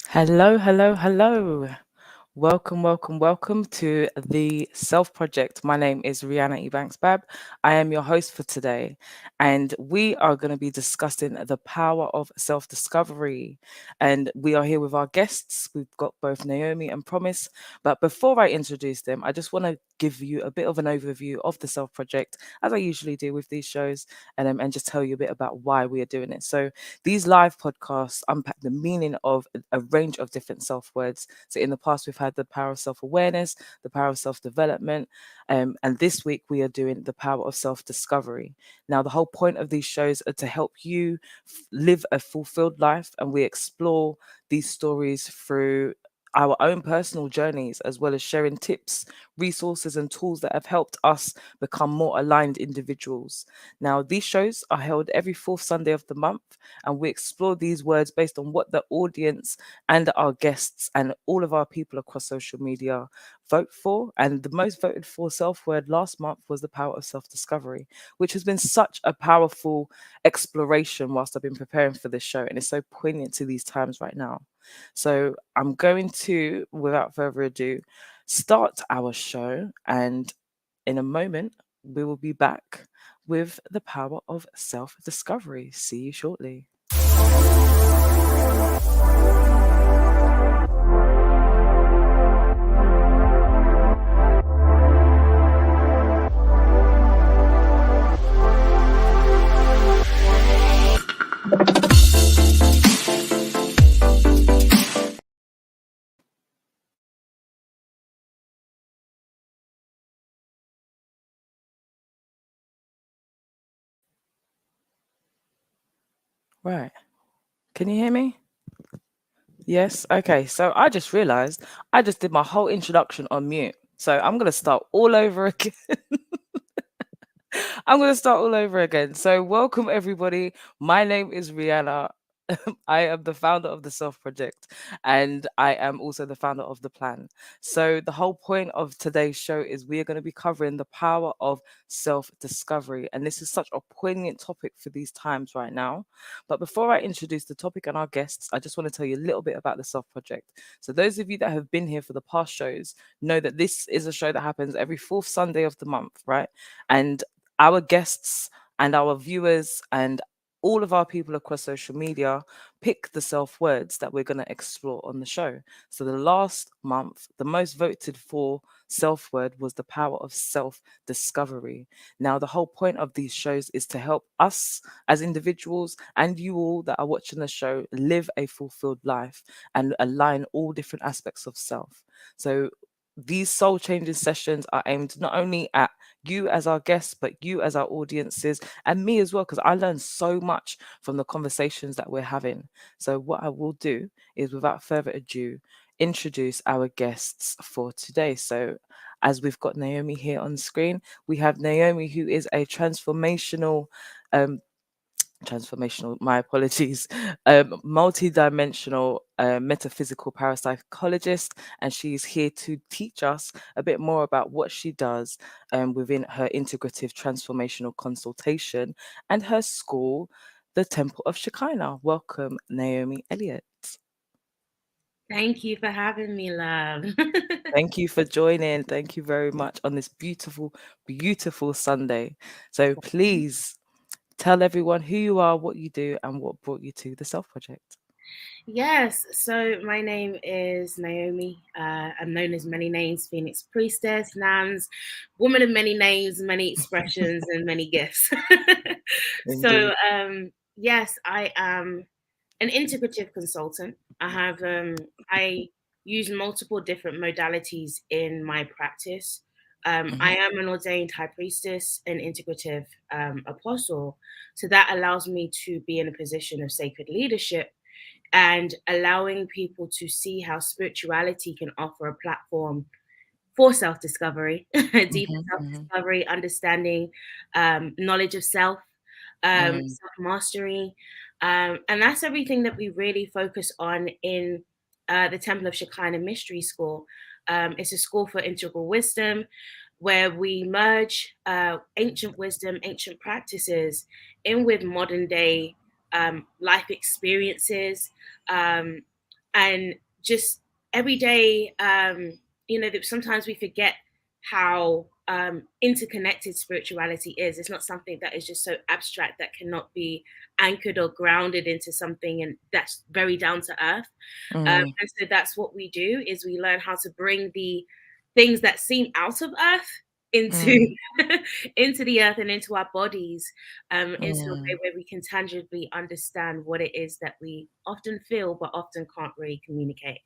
Hello, hello, hello. Welcome, welcome, welcome to the Self Project. My name is Rihanna Ebanks-Bab. I am your host for today, and we are going to be discussing the power of self discovery. And we are here with our guests. We've got both Naomi and Promise. But before I introduce them, I just want to give you a bit of an overview of the Self Project, as I usually do with these shows, and just tell you a bit about why we are doing it. So, these live podcasts unpack the meaning of a range of different self words. So in the past, we've had the power of self awareness, the power of self development, and this week we are doing the power of self discovery. Now, the whole point of these shows are to help you live a fulfilled life, and we explore these stories through our own personal journeys, as well as sharing tips, resources, and tools that have helped us become more aligned individuals. Now, these shows are held every fourth Sunday of the month, and we explore these words based on what the audience and our guests and all of our people across social media vote for. And the most voted for self word last month was the power of self discovery, which has been such a powerful exploration whilst I've been preparing for this show. And it's so poignant to these times right now. So I'm going to, without further ado, start our show. And in a moment, we will be back with the power of self discovery. See you shortly. Right. Can you hear me? Yes. Okay. So I just realized I just did my whole introduction on mute. So I'm going to start all over again. I'm going to start all over again. So, welcome everybody. My name is Rihanna. I am the founder of the Self Project, and I am also the founder of the Plan. So, the whole point of today's show is we are going to be covering the power of self discovery. And this is such a poignant topic for these times right now. But before I introduce the topic and our guests, I just want to tell you a little bit about the Self Project. So, those of you that have been here for the past shows know that this is a show that happens every fourth Sunday of the month, right? And our guests and our viewers and all of our people across social media pick the self words that we're going to explore on the show. So, the last month, the most voted for self word was the power of self discovery. Now, the whole point of these shows is to help us as individuals and you all that are watching the show live a fulfilled life and align all different aspects of self. So, these soul changing sessions are aimed not only at you as our guests, but you as our audiences, and me as well, because I learned so much from the conversations that we're having. So, what I will do is, without further ado, introduce our guests for today. So, as we've got Naomi here on screen, we have Naomi, who is a um, transformational, my apologies, multi-dimensional metaphysical parapsychologist, and she's here to teach us a bit more about what she does within her integrative transformational consultation and her school, the Temple of Shekinah. Welcome, Naomi Elliott. Thank you for having me, love. Thank you for joining. Thank you very much on this beautiful, beautiful Sunday. So please tell everyone who you are, what you do, and what brought you to the Self Project. Yes, so my name is Naomi. I'm known as many names, Phoenix Priestess, Nans, woman of many names, many expressions, and many gifts. so, Indeed. yes, I am an integrative consultant. I use multiple different modalities in my practice. Mhm. I am an ordained high priestess, an integrative apostle. So that allows me to be in a position of sacred leadership and allowing people to see how spirituality can offer a platform for self discovery, deeper Mhm, self mhm, discovery, understanding, knowledge of self, mm, self mastery. And that's everything that we really focus on in the Temple of Shekinah Mystery School. It's a school for integral wisdom where we merge ancient wisdom, ancient practices in with modern day life experiences. Um, and just every day, that sometimes we forget how interconnected spirituality is. It's not something that is just so abstract that cannot be anchored or grounded into something and that's very down to earth. Mm, And so that's what we do, is we learn how to bring the things that seem out of earth into mm, into the earth and into our bodies, into a way mm. where we can tangibly understand what it is that we often feel but often can't really communicate.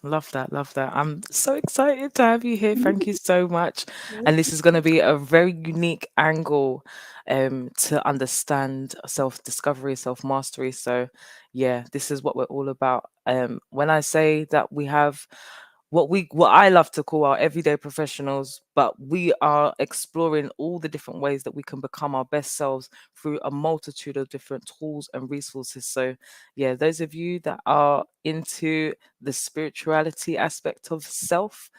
Love that, love that. I'm so excited to have you here. Thank you so much. And this is going to be a very unique angle to understand self-discovery, self-mastery. So yeah, this is what we're all about. When I say that we have what I love to call our everyday professionals, but we are exploring all the different ways that we can become our best selves through a multitude of different tools and resources. So yeah, those of you that are into the spirituality aspect of self,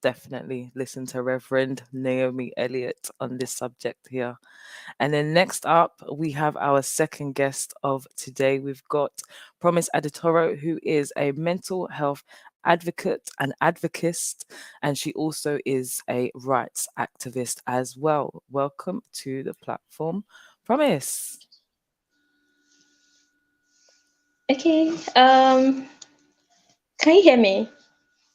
definitely listen to Reverend Naomi Elliott on this subject here. And then next up, we have our second guest of today. We've got Promise Aditoro, who is a mental health advocate and advocist, and she also is a rights activist as well. Welcome to the platform, Promise. Okay. Can you hear me?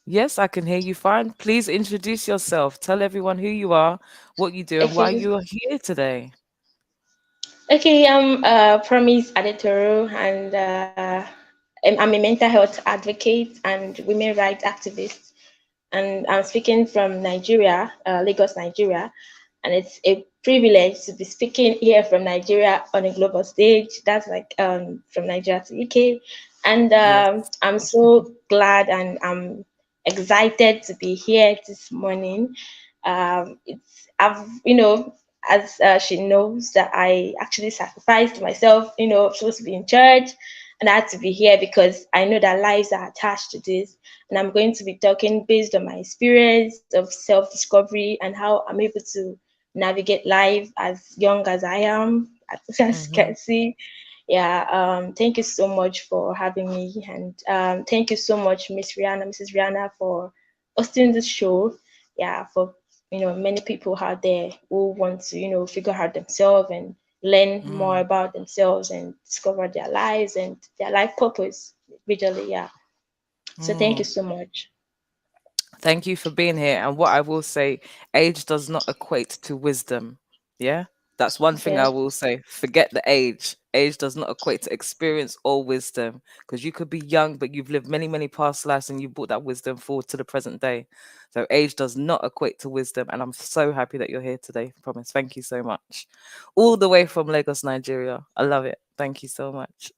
Yes, I can hear you fine. Please introduce yourself. Tell everyone who you are, what you do, and why Okay. you are here today. Okay. I'm Promise Adetoro, and I'm a mental health advocate and women rights activist. And I'm speaking from Nigeria, Lagos, Nigeria. And it's a privilege to be speaking here from Nigeria on a global stage. That's like from Nigeria to UK. And Yes. I'm so glad and I'm excited to be here this morning. It's I've as she knows that I actually sacrificed myself. I'm supposed to be in church, and I had to be here because I know that lives are attached to this, and I'm going to be talking based on my experience of self discovery and how I'm able to navigate life as young as I am, as you Mm-hmm. can see. Yeah, thank you so much for having me, and thank you so much, Mrs. Rihanna, for hosting this show. Yeah, for many people out there who want to figure out themselves and learn more Mm, about themselves and discover their lives and their life purpose. Visually, yeah. So thank you mm. so much. Thank you for being here. And what I will say, age does not equate to wisdom. Yeah, that's one thing I Okay. will say. Forget the age. Age does not equate to experience or wisdom, because you could be young, but you've lived many, many past lives and you brought that wisdom forward to the present day. So age does not equate to wisdom. And I'm so happy that you're here today. Promise. Thank you so much. All the way from Lagos, Nigeria. I love it. Thank you so much.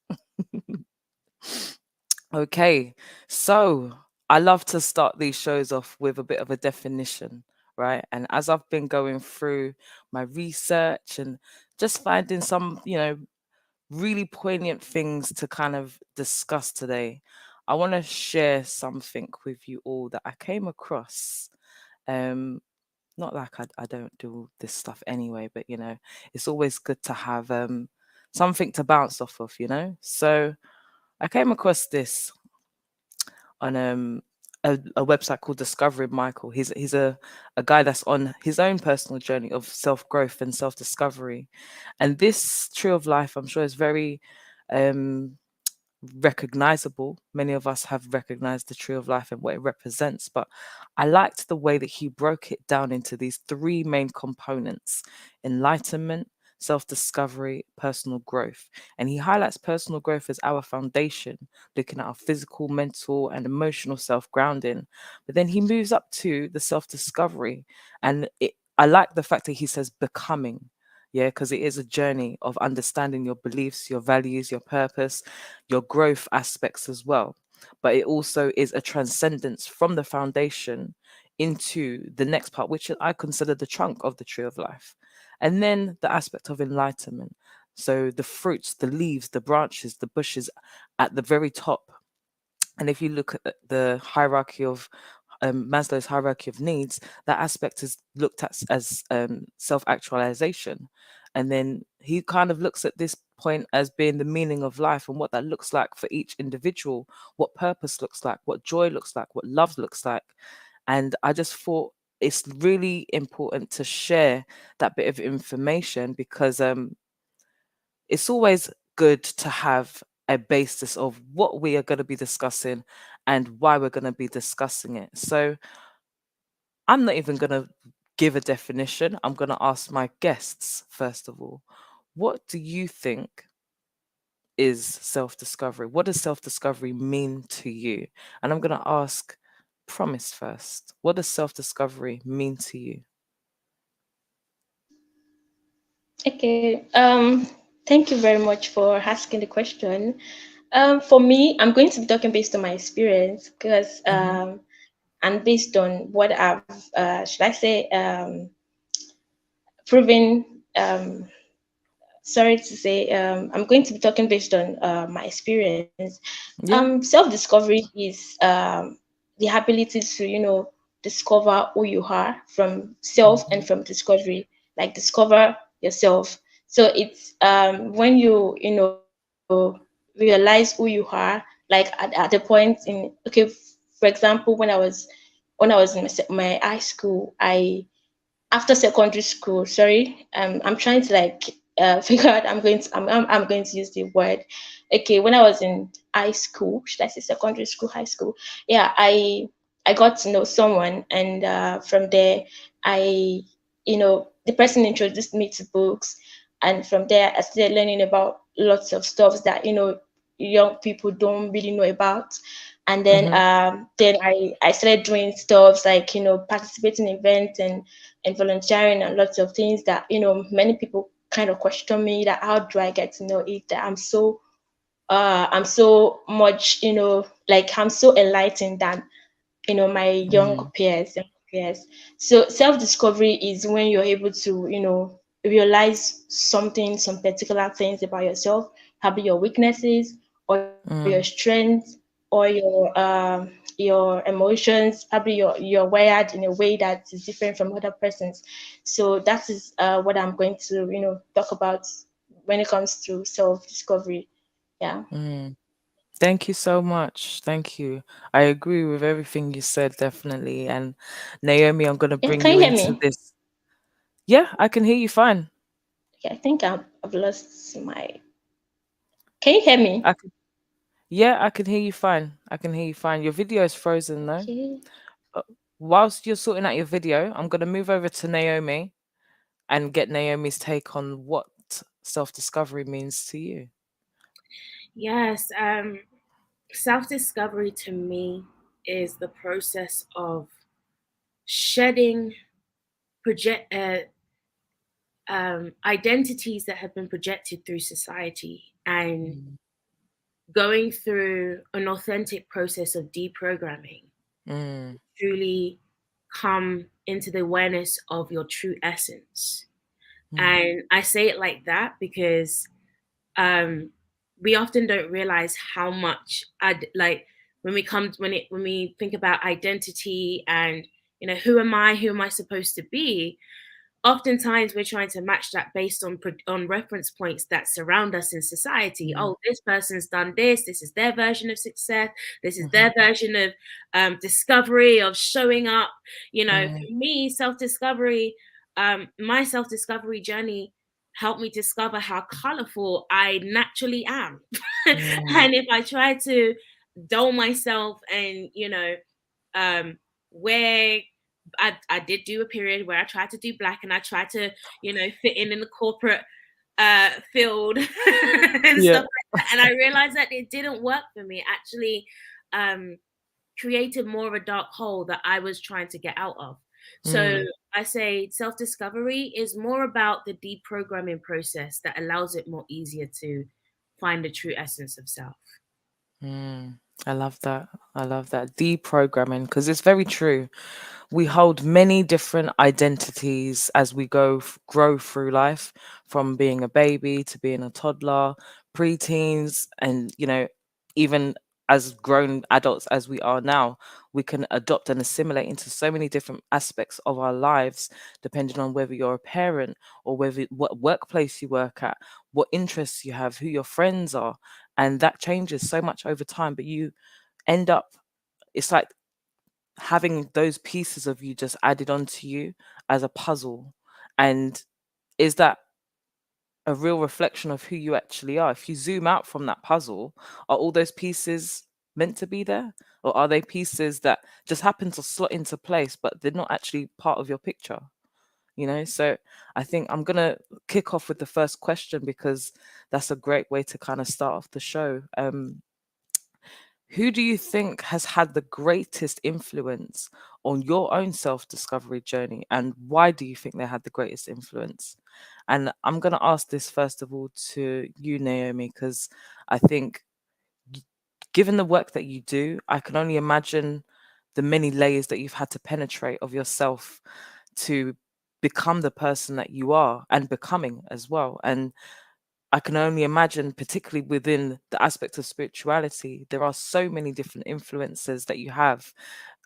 Okay, so I love to start these shows off with a bit of a definition, right? And as I've been going through my research and just finding some, really poignant things to kind of discuss today, I want to share something with you all that I came across. Um, Not like I don't do this stuff anyway, but it's always good to have something to bounce off of, So I came across this on a website called Discovering Michael. He's a guy that's on his own personal journey of self growth and self discovery, and this tree of life, I'm sure, is very um recognizable. Many of us have recognized the tree of life and what it represents, but I liked the way that he broke it down into these three main components: enlightenment, self discovery, personal growth. And he highlights personal growth as our foundation, looking at our physical, mental, and emotional self grounding. But then he moves up to the self discovery, and I like the fact that he says becoming. Yeah, because it is a journey of understanding your beliefs, your values, your purpose, your growth aspects as well. But it also is a transcendence from the foundation into the next part, which I consider the trunk of the tree of life. And then the aspect of enlightenment. So the fruits, the leaves, the branches, the bushes at the very top. And if you look at the hierarchy of Maslow's hierarchy of needs, that aspect is looked at as self actualization. And then he kind of looks at this point as being the meaning of life and what that looks like for each individual, what purpose looks like, what joy looks like, what love looks like. And I just thought it's really important to share that bit of information because it's always good to have a basis of what we are going to be discussing and why we're going to be discussing it. So I'm not even going to give a definition. I'm going to ask my guests, first of all, what do you think is self discovery? What does self discovery mean to you? And I'm going to ask Promise first. What does self discovery mean to you? Okay. Thank you very much for asking the question. For me, I'm going to be talking based on my experience because Hmm. and based on what I've, should I say, proven. Sorry to say, I'm going to be talking based on my experience. Yeah. Self-discovery is the ability to, discover who you are from self and Hmm. from discovery, like discover yourself. So it's when you realize who you are, like at the point in, okay, for example, when I was in my high school, I after secondary school, sorry, I'm trying to like figure out, I'm going to use the word. Okay, when I was in high school, should I say secondary school, high school? Yeah, I got to know someone, and from there, I the person introduced me to books, and from there I started learning about lots of stuff that young people don't really know about. And Hmm. then I started doing stuff like participating in events and volunteering and lots of things that many people kind of question me that how do I get to know it, that I'm so much like I'm so enlightened than my young Mm, peers. So self-discovery is when you're able to realize some particular things about yourself, probably your weaknesses or your mm, strengths or your emotions. Probably you're wired in a way that is different from other persons. So that is what I'm going to talk about when it comes to self-discovery. Yeah. mm. Thank you so much. Thank you. I agree with everything you said, definitely. And Naomi, I'm going to Yeah, bring can you you hear into me? this. Yeah, I can hear you fine. Okay, I think I've lost my. Can you hear me? I can, yeah, I can hear you fine. I can hear you fine. Your video is frozen though. Okay. Uh, Whilst you're sorting out your video, I'm going to move over to Naomi and get Naomi's take on what self-discovery means to you. Yes, self discovery to me is the process of shedding identities that have been projected through society and Mm, going through an authentic process of deprogramming, mm, truly come into the awareness of your true essence. mm, And I say it like that because um, we often don't realize how much like when we think about identity and who am I supposed to be. Oftentimes we're trying to match that based on reference points that surround us in society. mm, Oh, this person's done this is their version of success, this is mhm, their version of discovery, of showing up. mm, For me, self-discovery, my self-discovery journey helped me discover how colorful I naturally am. mm, And if I try to dull myself and um where I did do a period where I tried to do black and I tried to, fit in the corporate field and yeah. stuff like that. And I realized that it didn't work for me. It actually um created more of a dark hole that I was trying to get out of. So Mm, I say self-discovery is more about the deprogramming process that allows it more easier to find the true essence of self. mm. I love that. I love that. Deprogramming, because it's very true. We hold many different identities as we grow through life, from being a baby to being a toddler, preteens, and even as grown adults as we are now, we can adopt and assimilate into so many different aspects of our lives, depending on whether you're a parent or whether what workplace you work at, what interests you have, who your friends are. And that changes so much over time. But you end up, it's like having those pieces of you just added onto you as a puzzle. And is that a real reflection of who you actually are? If you zoom out from that puzzle, are all those pieces meant to be there? Or are they pieces that just happen to slot into place, but they're not actually part of your picture? So I think I'm going to kick off with the first question because that's a great way to kind of start off the show. Who do you think has had the greatest influence on your own self discovery journey? And why do you think they had the greatest influence? And I'm going to ask this first of all to you, Naomi, because I think, g- given the work that you do, I can only imagine the many layers that you've had to penetrate of yourself to become the person that you are and becoming as well. And I can only imagine, particularly within the aspect of spirituality, there are so many different influences that you have.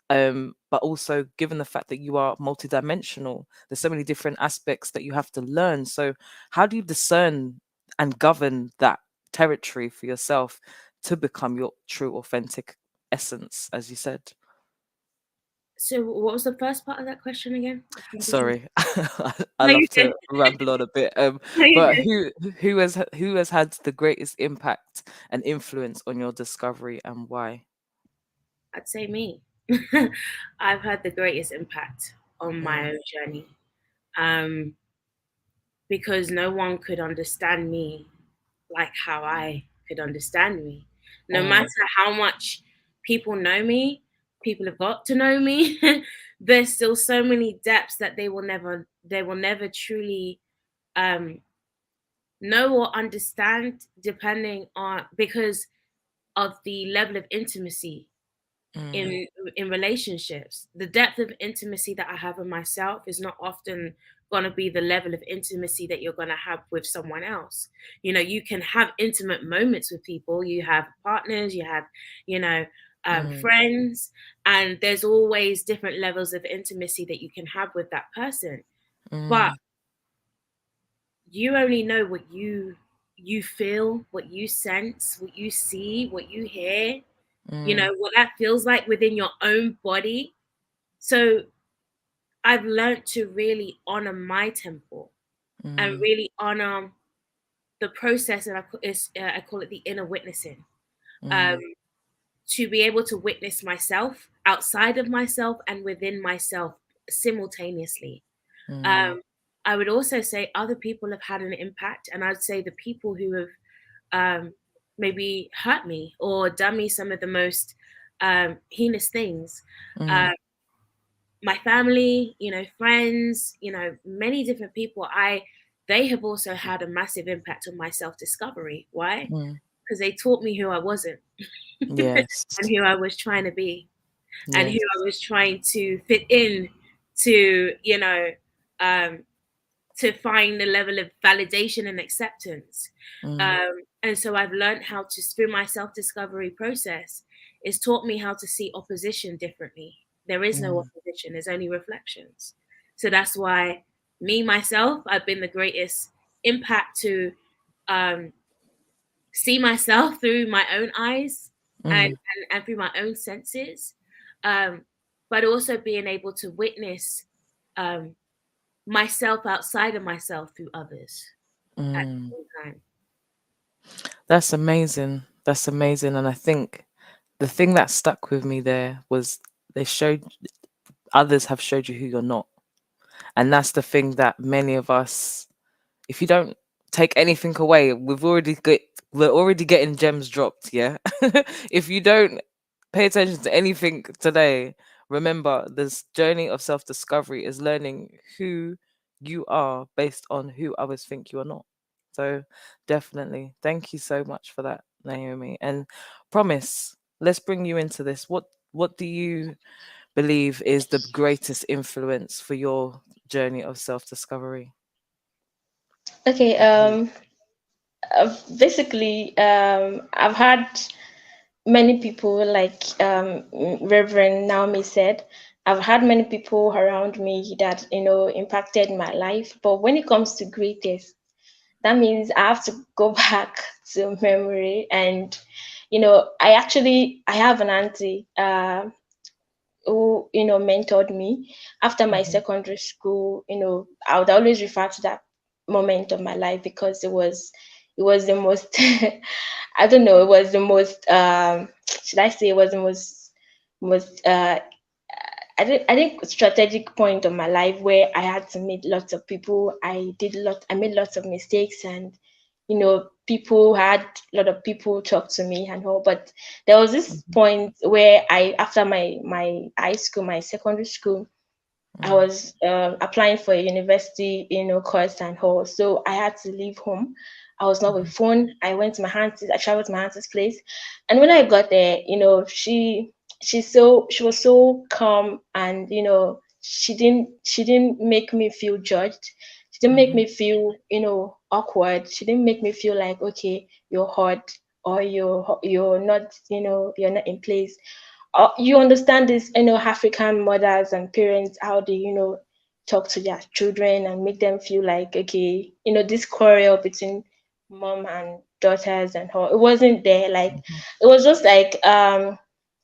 But also, given the fact that you are multidimensional, there's so many different aspects that you have to learn. So, how do you discern and govern that territory for yourself to become your true, authentic essence, as you said? So, what was the first part of that question again? If you could Sorry, I no, you love did. to ramble on a bit. No, you But did. who has had the greatest impact and influence on your discovery and why? I'd say me. I've had the greatest impact on my Mm, own journey, um, because no one could understand me like how I could understand me. No matter mm, how much people know me, people have got to know me. There's still so many depths that they will never truly um, know or understand, depending on because of the level of intimacy mm, in in relationships. The depth of intimacy that I have in myself is not often going to be the level of intimacy that you're going to have with someone else. You can have intimate moments with people. You have partners, you have, you know mm, friends, and there's always different levels of intimacy that you can have with that person. But mm, you only know what you feel, what you sense, what you see, what you hear, mm, what that feels like within your own body. So I've learned to really honor my temple and mm, really honor the process, and I call it the inner witnessing. Um, mm, to be able to witness myself outside of myself and within myself simultaneously. mm, Um, I would also say other people have had an impact, and I'd say the people who have maybe hurt me or done me some of the most heinous things. mm, Uh, my family, friends, many different people. They have also had a massive impact on my self discovery. Why? mm. Because they taught me who I wasn't Yes, and who I was trying to be and who yes. I was trying to fit in to, um, to find the level of validation and acceptance. Mm, And so I've learned how to, through my self discovery process, it's taught me how to see opposition differently. There is no mm, opposition, there's only reflections. So that's why me, myself, I've been the greatest impact to um, see myself through my own eyes and, mm, and through my own senses, um, but also being able to witness um, myself outside of myself through others at mm. the same time. That's amazing. That's amazing. And I think the thing that stuck with me there was they showed others have showed you who you're not. And that's the thing that many of us, if you don't take anything away, we're already getting gems dropped, yeah. If you don't pay attention to anything today, remember this journey of self-discovery is learning who you are based on who others think you are not. So definitely thank you so much for that, Naomi. And promise, let's bring you into this. What do you believe is the greatest influence for your journey of self-discovery? Okay. Basically, I've had many people, like Reverend Naomi said, I've had many people around me that impacted my life. But when it comes to greatest, that means I have to go back to memory. And I have an auntie who mentored me after my Mhm. secondary school. I would always refer to that moment of my life because it was the most I don't know, it was the most should I say, it was the most I think strategic point of my life where I had to meet lots of people. I made lots of mistakes, and people had a lot of people talk to me and all. But there was this Mhm. point where after my high school, my secondary school, I Mm. was applying for a university, course and all. So I had to leave home. I was not with Mhm. phone. I went to my auntie's. I traveled to my auntie's place, and when I got there, she was so calm, and she didn't make me feel judged. She didn't make Mhm. me feel awkward. She didn't make me feel like, okay, you're hot, or you're not in place. You understand this, African mothers and parents, how they, talk to their children and make them feel like, okay, this quarrel between mom and daughters and all. It wasn't there. Like, Mhm. it was just like,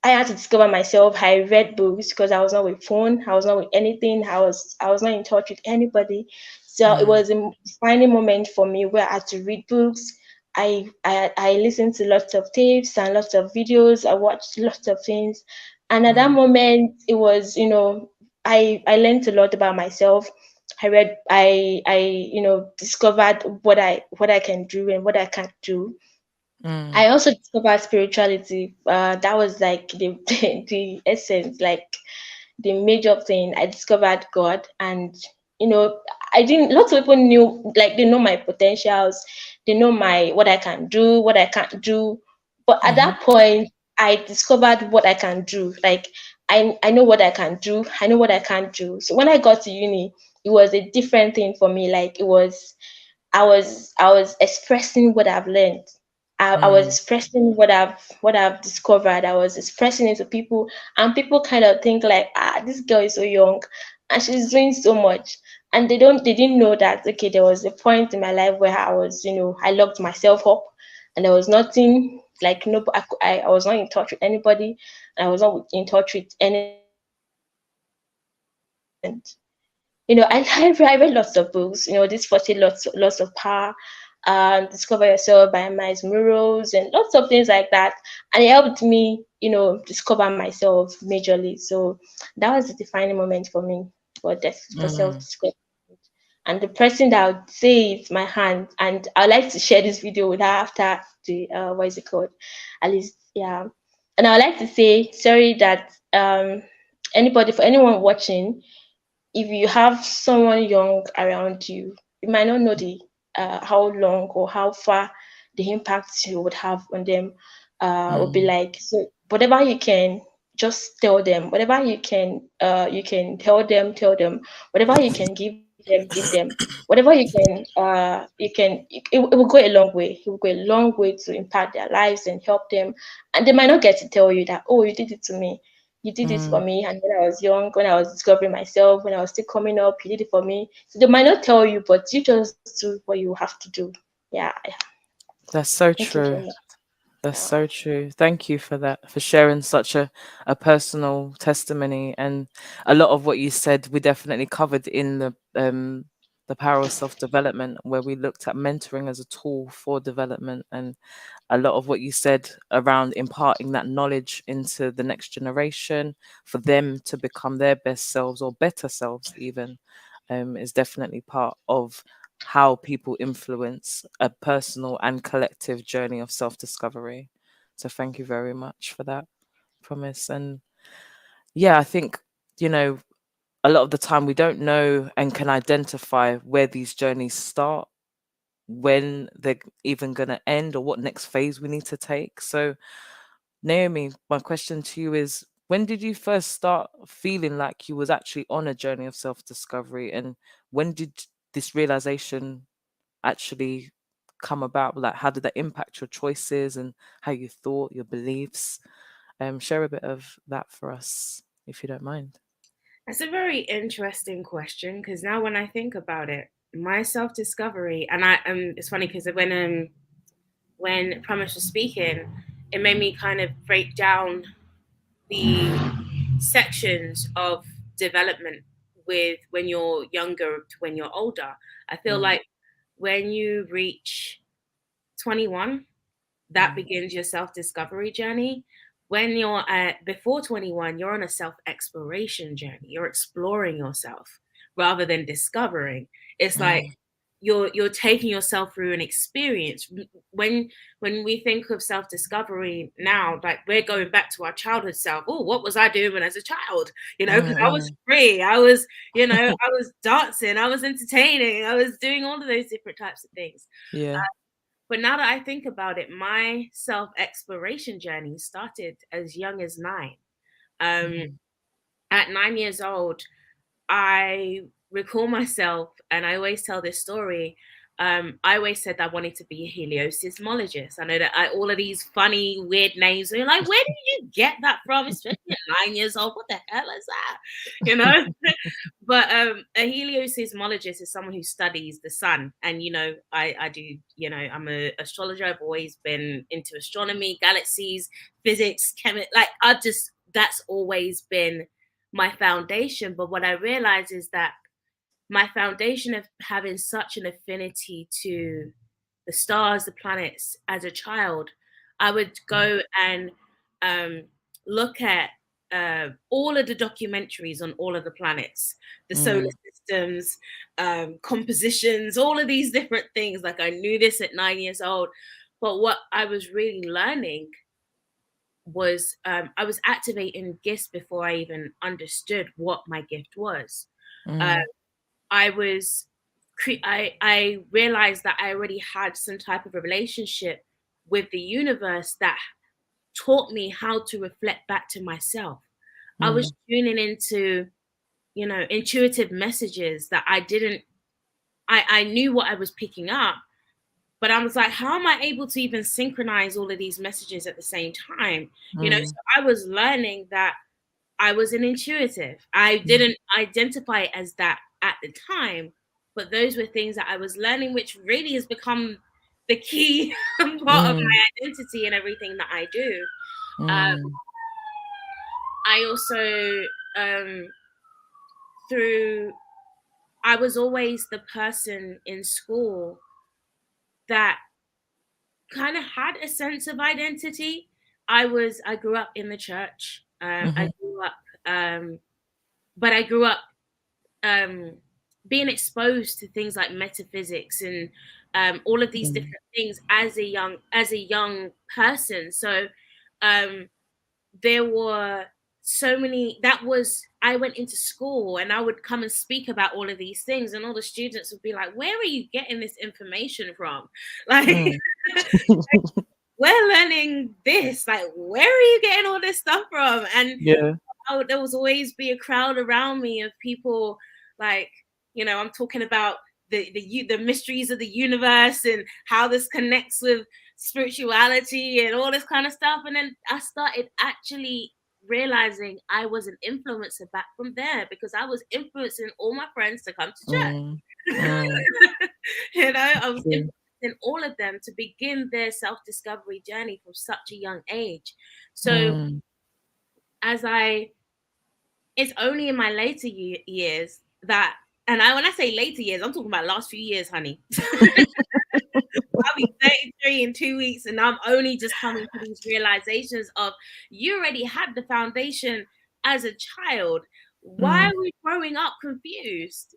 I had to discover myself. I read books because I was not with phone. I was not with anything. I was not in touch with anybody. So it Mm. was a defining moment for me where I had to read books. I listened to lots of tapes and lots of videos. I watched lots of things, and at that Mm. moment, it was I learned a lot about myself. I discovered what I can do and what I can't do. Mm. I also discovered spirituality. That was like the the essence, like the major thing. I discovered God, and you know, I didn't. Lots of people knew, like they know my potentials, they know my what I can do, what I can't do. But at Mhm. that point, I discovered what I can do. Like I know what I can do. I know what I can't do. So when I got to uni, it was a different thing for me. Like it was I was expressing what I've learned. I was Mm. expressing what I've discovered. I was expressing it to people, and people kind of think like, this girl is so young, and she's doing so much, and they didn't know that, okay, there was a point in my life where I locked myself up, and there was nothing, like, no, I was not in touch with anybody, and I was not in touch with anything. And I read lots of books, this 40 lots of power, Discover Yourself by Miles Murrows, and lots of things like that. And it helped me, discover myself majorly. So that was the defining moment for me for self Mm. discovery. And the person that I would say is my hand, and I'd like to share this video with her after the what is it called? At least, yeah. And I'd like to say sorry that for anyone watching, if you have someone young around you, you might not know the how long or how far the impact you would have on them would be Mm. like. So whatever you can, just tell them. Whatever you can tell them. Whatever you can give them, give them. Whatever it will go a long way. It will go a long way to impact their lives and help them. And they might not get to tell you that, oh, you did it to me, you did it for Mm. me. And when I was young, when I was discovering myself, when I was still coming up, you did it for me. So they might not tell you, but you just do what you have to do. Yeah, yeah. That's so Thank you very true. much. That's Yeah. so true. Thank you for that, for sharing such a personal testimony. And a lot of what you said, we definitely covered in the power of self-development, where we looked at mentoring as a tool for development. And a lot of what you said around imparting that knowledge into the next generation for them to become their best selves or better selves even, is definitely part of how people influence a personal and collective journey of self-discovery. So thank you very much for that, Promise. And yeah, I think, you know, a lot of the time we don't know and can identify where these journeys start, when they're even going to end, or what next phase we need to take. So, Naomi, my question to you is, when did you first start feeling like you was actually on a journey of self-discovery, and when did this realization actually come about? Like, how did that impact your choices and how you thought, your beliefs? Share a bit of that for us, if you don't mind. That's a very interesting question because now when I think about it, my self discovery, and I it's funny because when Promise was speaking, it made me kind of break down the sections of development with when you're younger to when you're older. I feel Mm, like when you reach 21, that mm, begins your self discovery journey. When you're at before 21, you're on a self exploration journey. You're exploring yourself rather than discovering. It's like mm, you're taking yourself through an experience. When we think of self discovery now, like we're going back to our childhood self. Oh, what was I doing when as a child? Because I was mm, free. I was, I was dancing. I was entertaining. I was doing all of those different types of things. yeah. But now that I think about it, my self exploration journey started as young as 9. Um, Mm-hmm. at 9 years old, I recall myself, and I always tell this story. I always said I wanted to be a heliosismologist. I know that all of these funny, weird names. You're like, where did you get that from? Especially at 9 years old. What the hell is that? You know? But a heliosismologist is someone who studies the sun. And, I do, I'm an astrologer. I've always been into astronomy, galaxies, physics, like, that's always been my foundation. But what I realize is that my foundation of having such an affinity to the stars, the planets as a child, I would go and um, look at all of the documentaries on all of the planets, the solar Mm, systems, compositions, all of these different things. Like I knew this at 9 years old. But what I was really learning was I was activating gifts before I even understood what my gift was. Uh, mm, I was I realized that I already had some type of a relationship with the universe that taught me how to reflect back to myself. I was mm, tuning into, intuitive messages that I knew what I was picking up, but I was like, how am I able to even synchronize all of these messages at the same time? So mm, I was learning that I was an intuitive. I mm, didn't identify it as that at the time, but those were things that I was learning, which really has become the key part of mm, my identity and everything that I do. Um, mm, I also, um, through, I was always the person in school that kind of had a sense of identity. I grew up in the church. I mhm, grew up, but I grew up um, being exposed to things like metaphysics and all of these mm, different things as a young person. So um, there were so many. That was I went into school and I would come and speak about all of these things, and all the students would be like, "Where are you getting this information from?" Like. mm. We're learning this. Like, where are you getting all this stuff from? And Yeah. there was always be a crowd around me of people like, I'm talking about the mysteries of the universe and how this connects with spirituality and all this kind of stuff. And then I started actually realizing I was an influencer back from there because I was influencing all my friends to come to church. Mm, mm, I was true. influencing all of them to begin their self-discovery journey from such a young age. So Mm. as I it's only in my later years that, and when I say later years, I'm talking about last few years, honey. I'll be 33 in 2 weeks, and I'm only just coming to these realizations of you already had the foundation as a child. Why Mm, are we growing up confused?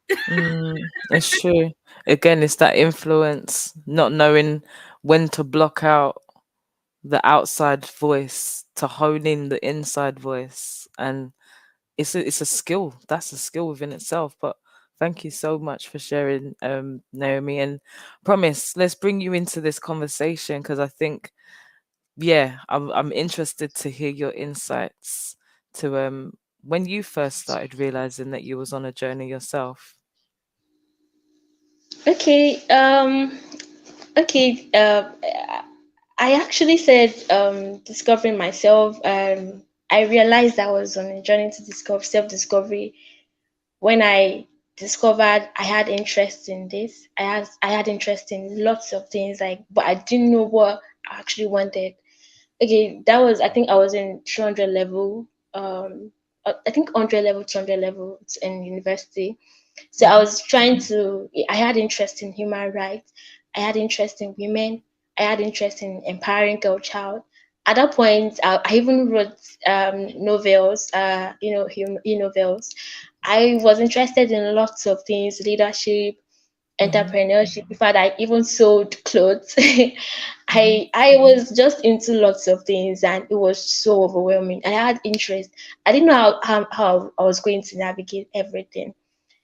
it's true. Again, it's that influence, not knowing when to block out the outside voice to hone in the inside voice. And it's a skill. That's a skill within itself. But thank you so much for sharing, Naomi. And promise, let's bring you into this conversation because I think, yeah, I'm interested to hear your insights to when you first started realizing that you was on a journey yourself. Okay. Okay. I actually said discovering myself. I realized I was on a journey to discover self-discovery when I discovered I had interest in this. I had interest in lots of things, like, but I didn't know what I actually wanted. Okay, that was, I think I was in 200 level. I think 100 level, 200 level in university. So I Mhm. was trying to, I had interest in human rights. I had interest in women. I had interest in empowering girl child. At that point, I even wrote novels, novels. I was interested in lots of things, leadership, Mhm. entrepreneurship. In fact, I even sold clothes. Mhm. I was just into lots of things, and it was so overwhelming. I had interest. I didn't know how I was going to navigate everything.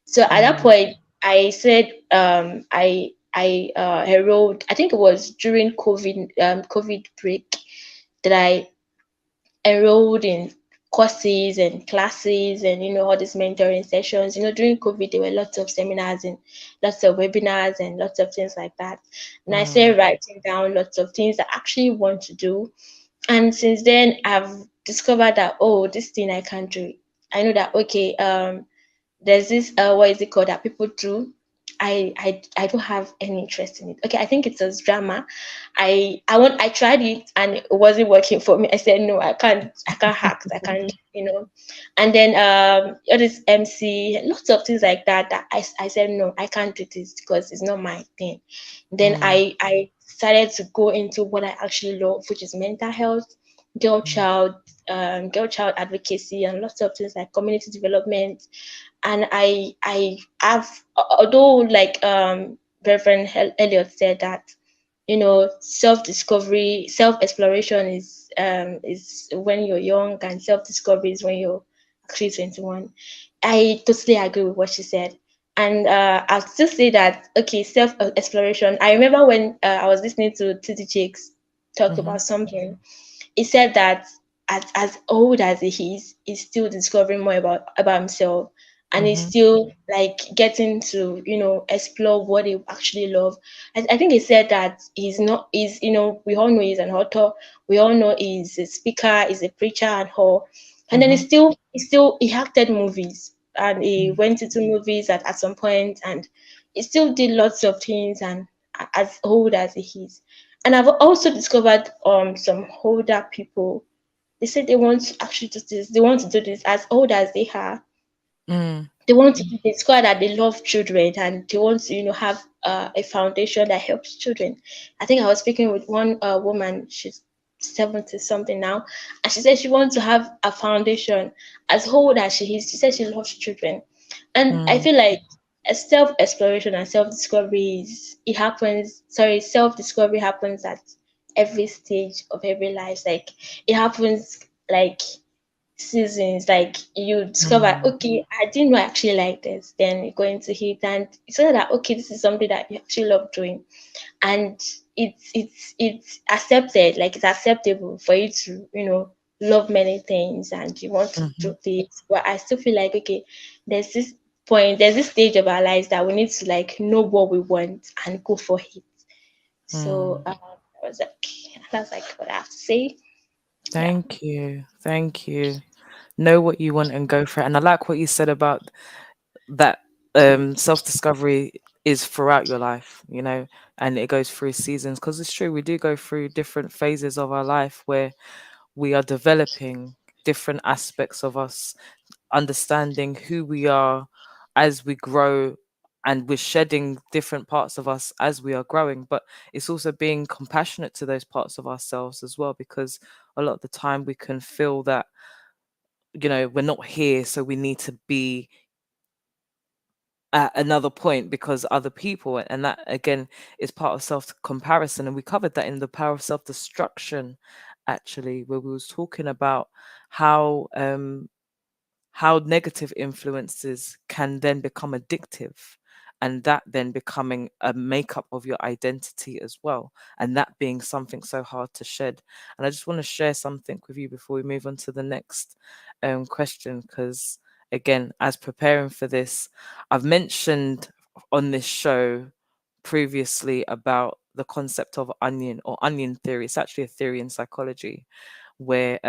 So at that Mm. point, I said I enrolled. I think it was during COVID break that I enrolled in courses and classes, and all these mentoring sessions. During COVID there were lots of seminars and lots of webinars and lots of things like that. And I Mm. started writing down lots of things I actually want to do. And since then I've discovered that, oh, this thing I can do. I know that, okay, there's this what is it called that people do. I don't have any interest in it. Okay, I think it's a drama. I tried it and it wasn't working for me. I said no, I can't hack, I can't, and then all this MC, lots of things like that, I said no, I can't do this because it's not my thing. Then Mm. I started to go into what I actually love, which is mental health, girl Mm. child girl child advocacy, and lots of things like community development. And I have, although, like Reverend Elliot said that, self discovery, self exploration is when you're young, and self discovery is when you're actually 21. I totally agree with what she said. And I'll still say that, okay, self exploration. I remember when I was listening to TD Jakes talk Mhm. about something. He said that as old as he is, he's still discovering more about himself, and he's Mhm. still like getting to explore what he actually love. I think he said that he's not he's we all know he's an author, we all know he's a speaker, he's a preacher and all. And then Mhm. he acted movies, and he Mm. went into movies at some point, and he still did lots of things, and as old as he is. And I've also discovered some older people. They said they want to actually do this. They want to do this as old as they are. Mm. They want to discover that they love children, and they want to have a foundation that helps children. I think I was speaking with one woman. She's 70 something now, and she said she wants to have a foundation as old as she is. She said she loves children, and I Mm. feel like a self exploration and self discovery is it happens. Sorry, self discovery happens at every stage of every life. Like, it happens like seasons. Like, you discover, Mm. okay, I didn't know I actually like this. Then you go into it, and you say that, okay, this is something that you actually love doing, and it's accepted. Like, it's acceptable for you to love many things, and you want to do Mhm. this. But I still feel like, okay, there's this there's this stage of our lives that we need to like know what we want and go for it. So Mm. that's like what I have to say. Yeah. Thank you. Thank you. Know what you want and go for it. And I like what you said about that self-discovery is throughout your life, and it goes through seasons, because it's true, we do go through different phases of our life where we are developing different aspects of us, understanding who we are as we grow, and we're shedding different parts of us as we are growing. But it's also being compassionate to those parts of ourselves as well, because a lot of the time we can feel that we're not here, so we need to be at another point because other people, and that again is part of self comparison. And we covered that in the power of self destruction, actually, where we was talking about how negative influences can then become addictive, and that then becoming a makeup of your identity as well, and that being something so hard to shed. And I just want to share something with you before we move on to the next question, because again, as preparing for this, I've mentioned on this show previously about the concept of onion or onion theory. It's actually a theory in psychology where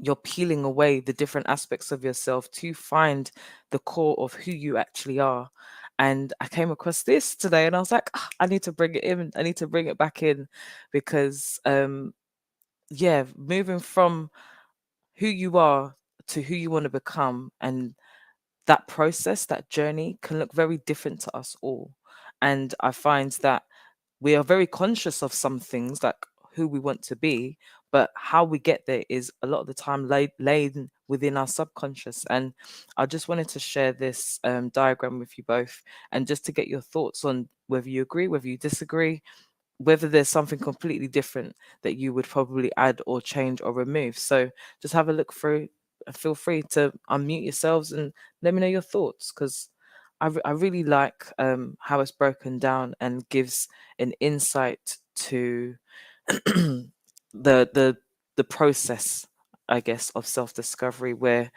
you're peeling away the different aspects of yourself to find the core of who you actually are. And I came across this today and I was like, "Ah, I need to bring it in. I need to bring it back in because, yeah, moving from who you are to who you want to become, and that process, that journey can look very different to us all. And I find that we are very conscious of some things like who we want to be, but how we get there is a lot of the time laid within our subconscious. And I just wanted to share this diagram with you both, and just to get your thoughts on whether you agree, whether you disagree, whether there's something completely different that you would probably add or change or remove. So just have a look through. Feel free to unmute yourselves and let me know your thoughts, because I really like how it's broken down and gives an insight to the the the process, I guess, of self discovery, where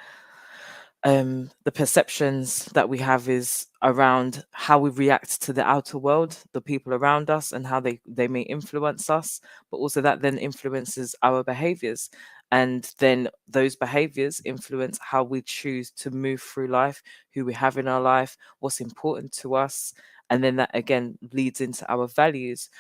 the perceptions that we have is around how we react to the outer world, the people around us, and how they may influence us, but also that then influences our behaviors. And then those behaviors influence how we choose to move through life, who we have in our life, what's important to us. And then that again leads into our values,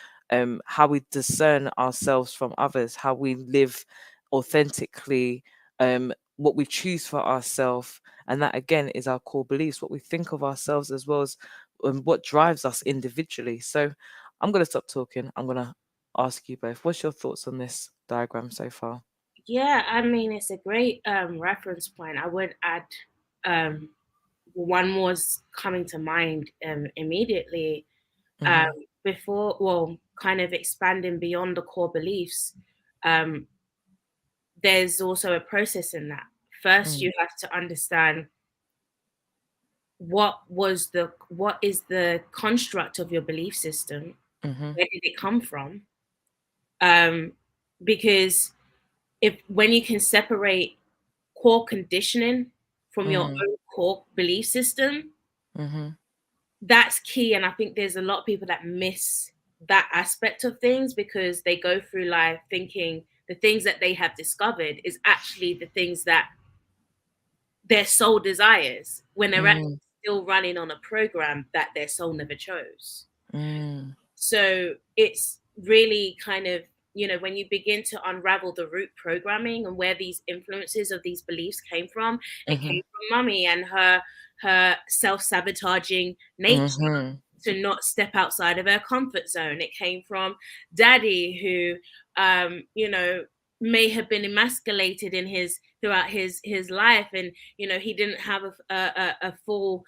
how we discern ourselves from others, how we live authentically, what we choose for ourselves. And that again is our core beliefs, what we think of ourselves, as well as what drives us individually. So I'm going to stop talking. I'm going to ask you both, what's your thoughts on this diagram so far? Yeah, I mean, it's a great reference point. I would add um, one was coming to mind immediately. um, Mm-hmm, Before, well, kind of expanding beyond the core beliefs. um, there's also a process in that. First, you have to understand what is the construct of your belief system. mm-hmm, Where did it come from? Um, because if when you can separate core conditioning from your mm-hmm, own core belief system, mm-hmm, that's key. And I think there's a lot of people that miss that aspect of things because they go through life thinking the things that they have discovered is actually the things that their soul desires when they're actually still running on a program that their soul never chose. mm-hmm, So it's really kind of, when you begin to unravel the root programming and where these influences of these beliefs came from, it mm-hmm, came from mummy and her self-sabotaging nature mm-hmm, to not step outside of her comfort zone. It came from daddy who, may have been emasculated in his throughout his life, and he didn't have a full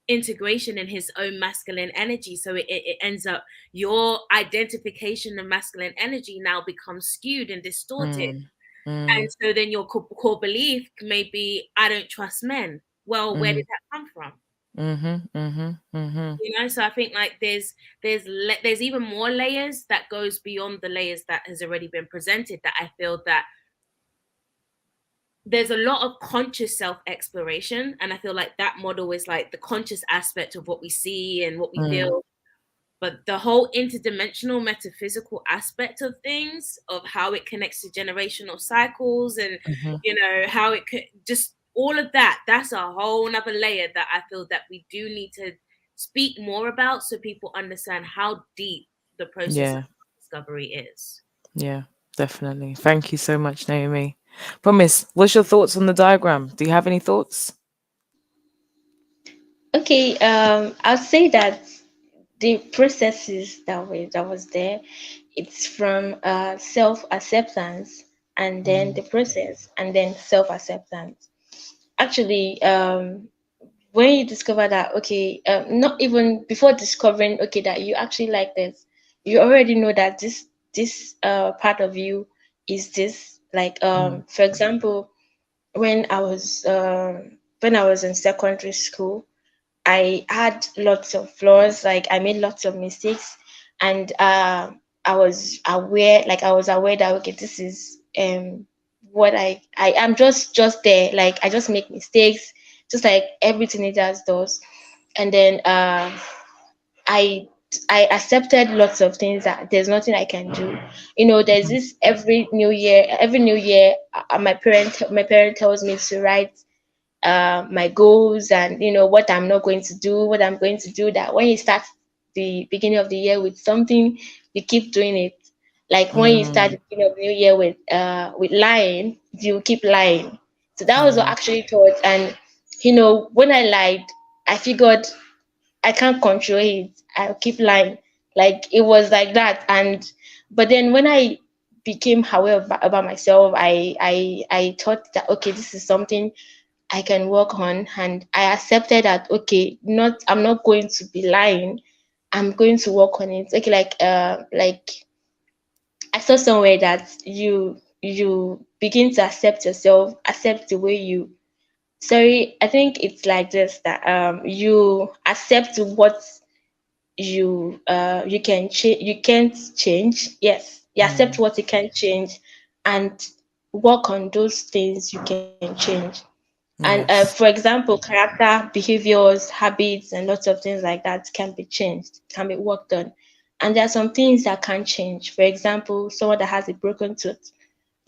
integration in his own masculine energy. So it ends up your identification of masculine energy now becomes skewed and distorted. And so then your core belief may be, I don't trust men. Well, where did that come from? mm-hmm, mm-hmm, mm-hmm, So I think like there's even more layers that goes beyond the layers that has already been presented, that I feel that there's a lot of conscious self exploration, and I feel like that model is like the conscious aspect of what we see and what we feel. But the whole interdimensional metaphysical aspect of things, of how it connects to generational cycles, and mm-hmm. how it could just all of that, that's a whole nother layer that I feel that we do need to speak more about, so people understand how deep the process of Yeah, discovery is. yeah, definitely. Thank you so much, Naomi. Promise, what's your thoughts on the diagram? Do you have any thoughts? Okay, I'll say that the processes that was there, it's from self acceptance, and then the process, and then self acceptance. Actually, when you discover that, okay, not even before discovering, okay, that you actually like this, you already know that this part of you is this. Like, Mm, for example, when I was when I was in secondary school, I had lots of flaws, like I made lots of mistakes, and I was aware that, okay, this is what I am, just there, like I just make mistakes, just like every teenager does. And then I I accepted lots of things that there's nothing I can do. There's Mhm. this every new year, my parent tells me to write my goals, and what I'm not going to do, what I'm going to do. That when you start the beginning of the year with something, you keep doing it. Like when you start Mm, the beginning of the new year with lying, you keep lying. So that was what mm, actually taught. And when I lied, I figured I can't control it. I'll keep lying. Like it was like that. And but then when I became aware about myself, I thought that okay, this is something I can work on, and I accepted that okay, not I'm not going to be lying. I'm going to work on it. Okay, like I saw somewhere that you begin to accept yourself, accept the way you. Sorry, I think it's like this, that you accept what you can change, you can't change. Yes, you accept mm. what you can change, and work on those things you can change. And for Yes. example, character, behaviors, habits, and lots of things like that can be changed, can be worked on. And there are some things that can't change. For example, someone that has a broken tooth,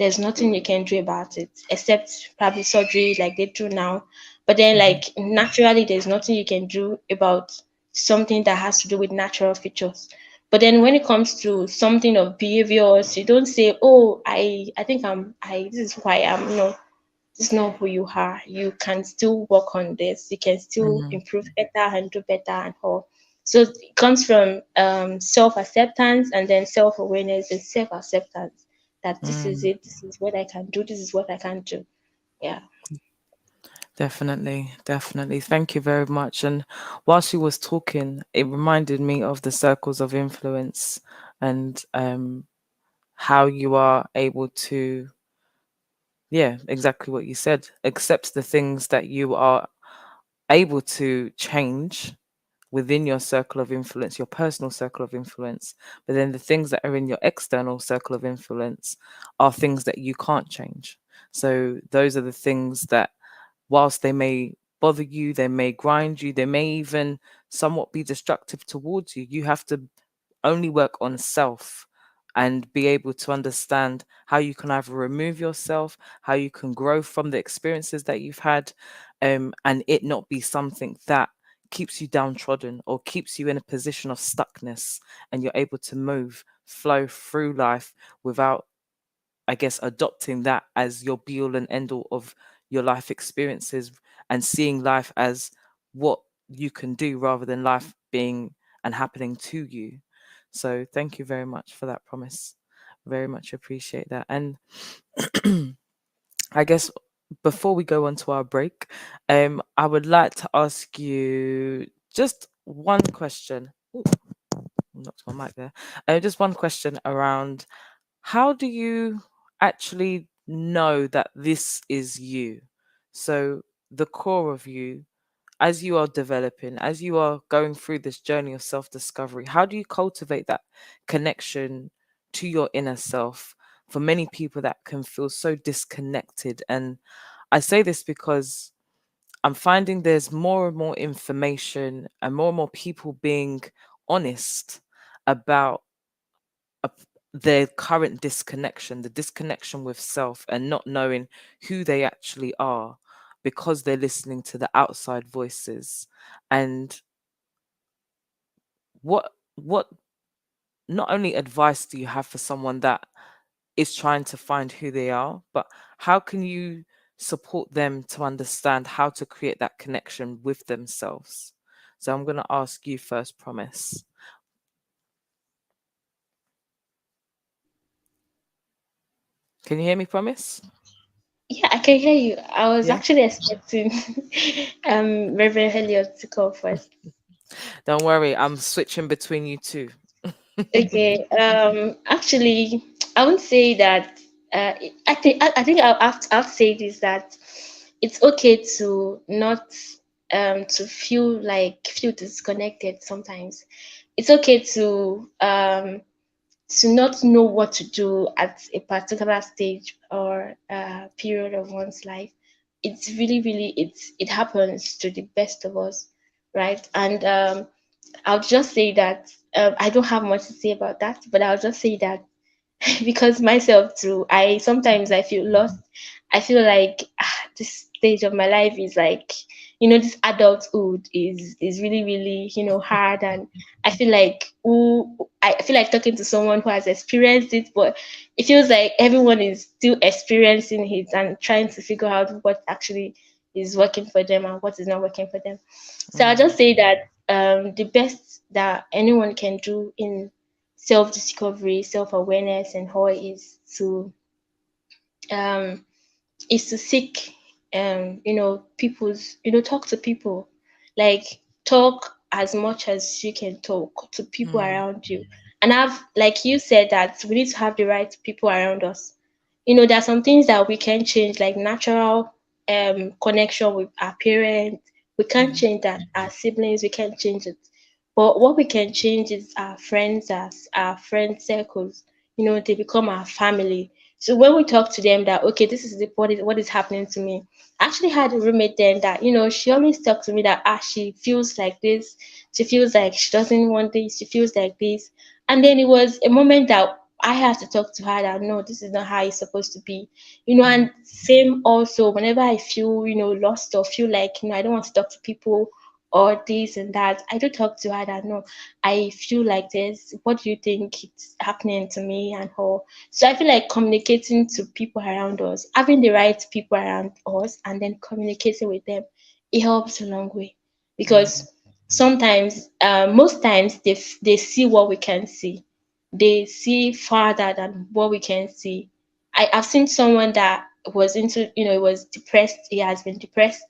there's nothing you can do about it except probably surgery like they do now. But then, Mhm. like, naturally, there's nothing you can do about something that has to do with natural features. But then when it comes to something of behaviors, you don't say, oh, I think this is who I am. No, it's not who you are. You can still work on this. You can still Mhm. improve better and do better and all. So it comes from self acceptance, and then self awareness and self acceptance, that this is Mm. it. This is what I can do. This is what I can't do. Yeah. Definitely, definitely. Thank you very much. And while she was talking, it reminded me of the circles of influence and how you are able to, yeah, exactly what you said, accept the things that you are able to change within your circle of influence, your personal circle of influence, but then the things that are in your external circle of influence are things that you can't change. So those are the things that, whilst they may bother you, they may grind you, they may even somewhat be destructive towards you, you have to only work on self and be able to understand how you can either remove yourself, how you can grow from the experiences that you've had, and it not be something that keeps you downtrodden or keeps you in a position of stuckness, and you're able to move, flow through life without, I guess, adopting that as your be all and end all of your life experiences, and seeing life as what you can do rather than life being and happening to you. So thank you very much for that promise. Very much appreciate that. And I guess before we go on to our break, I would like to ask you just one question. Ooh, knocked my mic there. Just one question around, how do you actually know that this is you? So, the core of you, as you are developing, as you are going through this journey of self discovery, how do you cultivate that connection to your inner self? For many people, that can feel so disconnected. And I say this because I'm finding there's more and more information and more people being honest about a, their current disconnection, the disconnection with self, and not knowing who they actually are because they're listening to the outside voices. And what not only advice do you have for someone that is trying to find who they are, but how can you support them to understand how to create that connection with themselves? So I'm going to ask you first, Promise. Can you hear me, Promise? Yeah, I can hear you. I was Yeah. actually expecting Reverend Elliot to call first. Don't worry, I'm switching between you two. Okay. Actually, I wouldn't say that. I think I'll say this, that it's okay to not to feel disconnected sometimes. It's okay to not know what to do at a particular stage or period of one's life. It's really it happens to the best of us, right? And I'll just say that I don't have much to say about that, but I'll just say that because myself too, I sometimes I feel lost. I feel like this stage of my life is like, this adulthood is really really hard, and I feel like, I feel like talking to someone who has experienced it, but it feels like everyone is still experiencing it and trying to figure out what actually is working for them and what is not working for them. So I'll just Mm, say that the best that anyone can do in self discovery, self awareness, and all um, is to seek, people's, talk to people, like talk as much as you can talk to people mm, around you. And have, like you said, that we need to have the right people around us. There are some things that we can change, like natural connection with our parents. We can't mm, change that. Our siblings, we can't change it. But what we can change is our friends, as our friend circles. They become our family. So when we talk to them that, okay, this is what is happening to me. I actually had a roommate then that, she always talked to me that, she feels like this, she feels like she doesn't want this, she feels like this. And then it was a moment that I had to talk to her that, no, this is not how it's supposed to be. mm, And same also whenever I feel, lost, or feel like, I don't want to talk to people or this and that, I do talk to her that, no, I feel like this. What do you think it's happening to me and all? So I feel like communicating to people around us, having the right people around us, and then communicating with them, it helps a long way. mm, Because sometimes, most times, they see what we can see. They see farther than what we can see. I've seen someone that was into, was depressed. He has been depressed,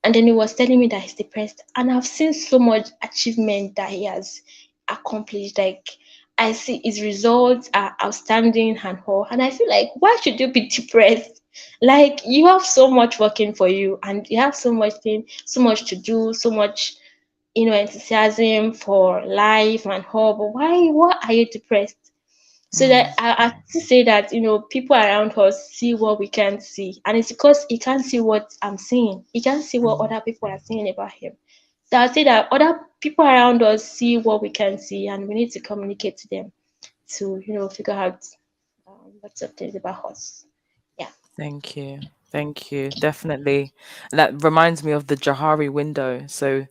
and then he was telling me that he's depressed. And I've seen so much achievement that he has accomplished. Like, I see his results are outstanding and all. And I feel like, why should you be depressed? Like, you have so much working for you, and you have so much to do, so much, enthusiasm for life and all. But why are you depressed? So that mm, I have to say that, people around us see what we can't see, and it's because he can't see what I'm seeing. He can't see what mm. other people are saying about him. So I say that other people around us see what we can see, and we need to communicate to them to, figure out what's up things about us. Yeah. Thank you. Thank you. Definitely. That reminds me of the Johari window. So,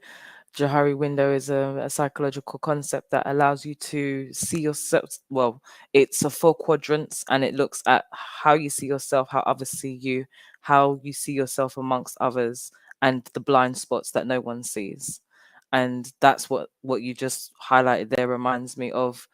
Johari window is a psychological concept that allows you to see yourself. Well, it's a four quadrants and it looks at how you see yourself, how others see you, how you see yourself amongst others, and the blind spots that no one sees. And that's what you just highlighted there reminds me of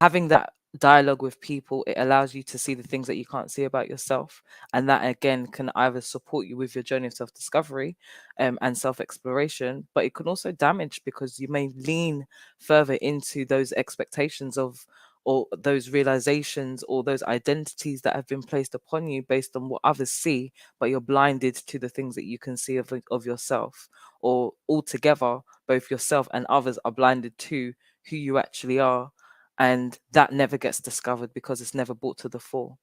having that dialogue with people. It allows you to see the things that you can't see about yourself, and that again can either support you with your journey of self-discovery and self-exploration, but it can also damage because you may lean further into those expectations of or those realizations or those identities that have been placed upon you based on what others see, but you're blinded to the things that you can see of yourself, or altogether both yourself and others are blinded to who you actually are, and that never gets discovered because it's never brought to the fore.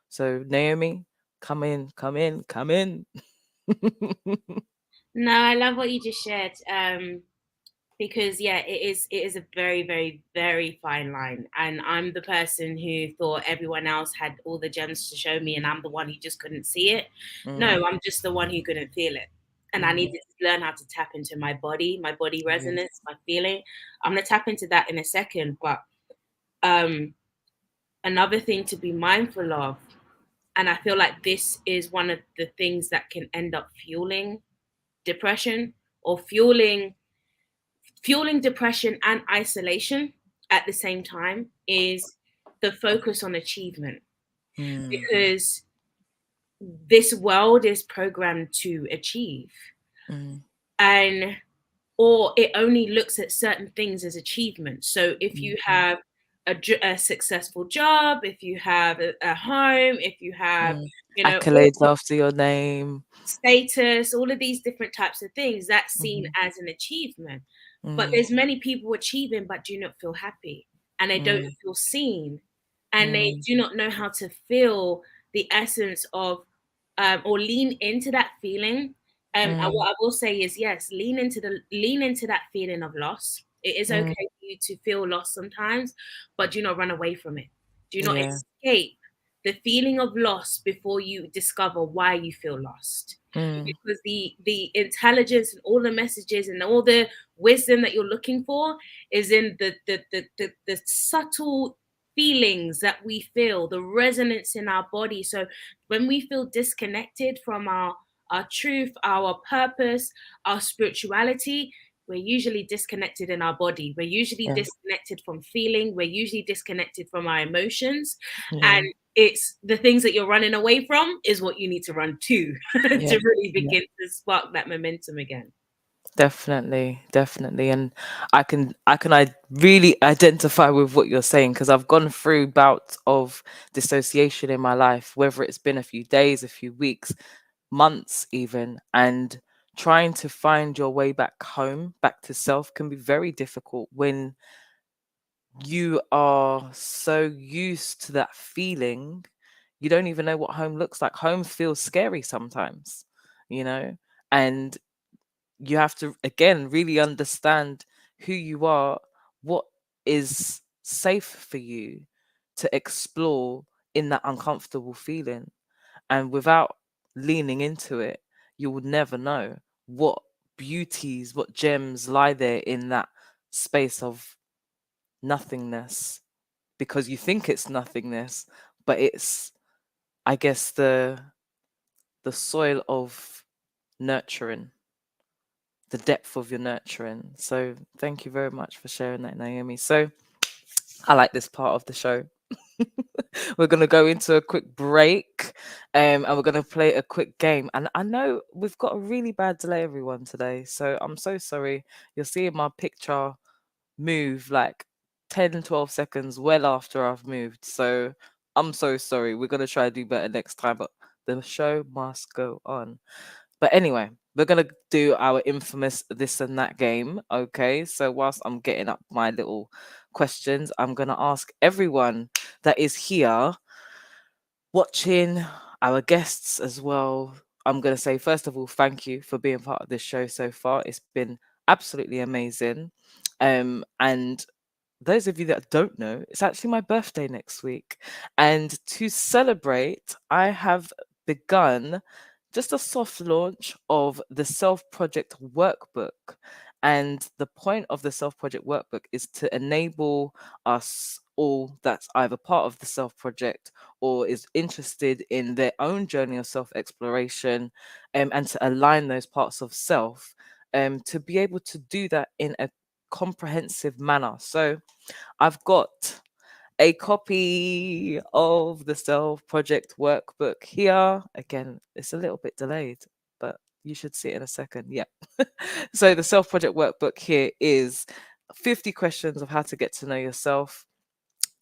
So Naomi, come in, come in, come in. No, I love what you just shared. Because yeah, it is a very, very, very fine line. And I'm the person who thought everyone else had all the gems to show me, and I'm the one who just couldn't see it. Mm, No, I'm just the one who couldn't feel it. And I mm, needed to learn how to tap into my body yes. resonance, my feeling. I'm gonna tap into that in a second, but um another thing to be mindful of, and I feel like this is one of the things that can end up fueling depression, or fueling depression and isolation at the same time, is the focus on achievement. Mm, Because this world is programmed to achieve, mm, and or it only looks at certain things as achievement. So if you mhm, have a successful job, if you have a home, if you have, mm. all Accolades after your name. status, all of these different types of things, that's seen Mhm, as an achievement. But mm, there's many people achieving but do not feel happy, and they don't mm, feel seen, and they mm, do not know how to feel the essence of, or lean into that feeling. And mm, what I will say is, yes, lean into that feeling of loss. It is okay Mm, for you to feel lost sometimes, but do not run away from it. Do not yeah. escape the feeling of loss before you discover why you feel lost. Mm, Because the intelligence and all the messages and all the wisdom that you're looking for is in the subtle feelings that we feel, the resonance in our body. So when we feel disconnected from our truth, our purpose, our spirituality, we're usually disconnected in our body. We're usually yeah. disconnected from feeling. We're usually disconnected from our emotions. And Yeah. it's the things that you're running away from is what you need to run to Yeah. to really Yeah. begin to spark that momentum again. Definitely, definitely, and I really identify with what you're saying because I've gone through bouts of dissociation in my life, whether it's been a few days, a few weeks, months even, and trying to find your way back home, back to self can be very difficult when you are so used to that feeling, you don't even know what home looks like. Home feels scary sometimes, you know, and you have to again really understand who you are, what is safe for you to explore in that uncomfortable feeling. And without leaning into it, you would never know what beauties, what gems lie there in that space of nothingness, because you think it's nothingness, but it's, I guess, the soil of nurturing, the depth of your nurturing. So thank you very much for sharing that, Naomi. So I like this part of the show. We're going to go into a quick break, and we're going to play a quick game. And I know we've got a really bad delay, everyone, today. So I'm so sorry. You're seeing my picture move like 10, 12 seconds well after I've moved. So I'm so sorry. We're going to try to do better next time, but the show must go on. But anyway, we're going to do our infamous this and that game. Okay. So whilst I'm getting up my little questions, I'm going to ask everyone that is here watching, our guests as well. I'm going to say, first of all, thank you for being part of this show so far. It's been absolutely amazing. And those of you that don't know, it's actually my birthday next week. And to celebrate, I have begun just a soft launch of the Self Project workbook. And the point of the Self Project workbook is to enable us all that's either part of the Self Project or is interested in their own journey of self exploration, and to align those parts of self, to be able to do that in a comprehensive manner. So I've got a copy of the Self Project workbook here. Again, it's a little bit delayed, but you should see it in a second. Yeah. So the Self Project workbook here is 50 questions of how to get to know yourself,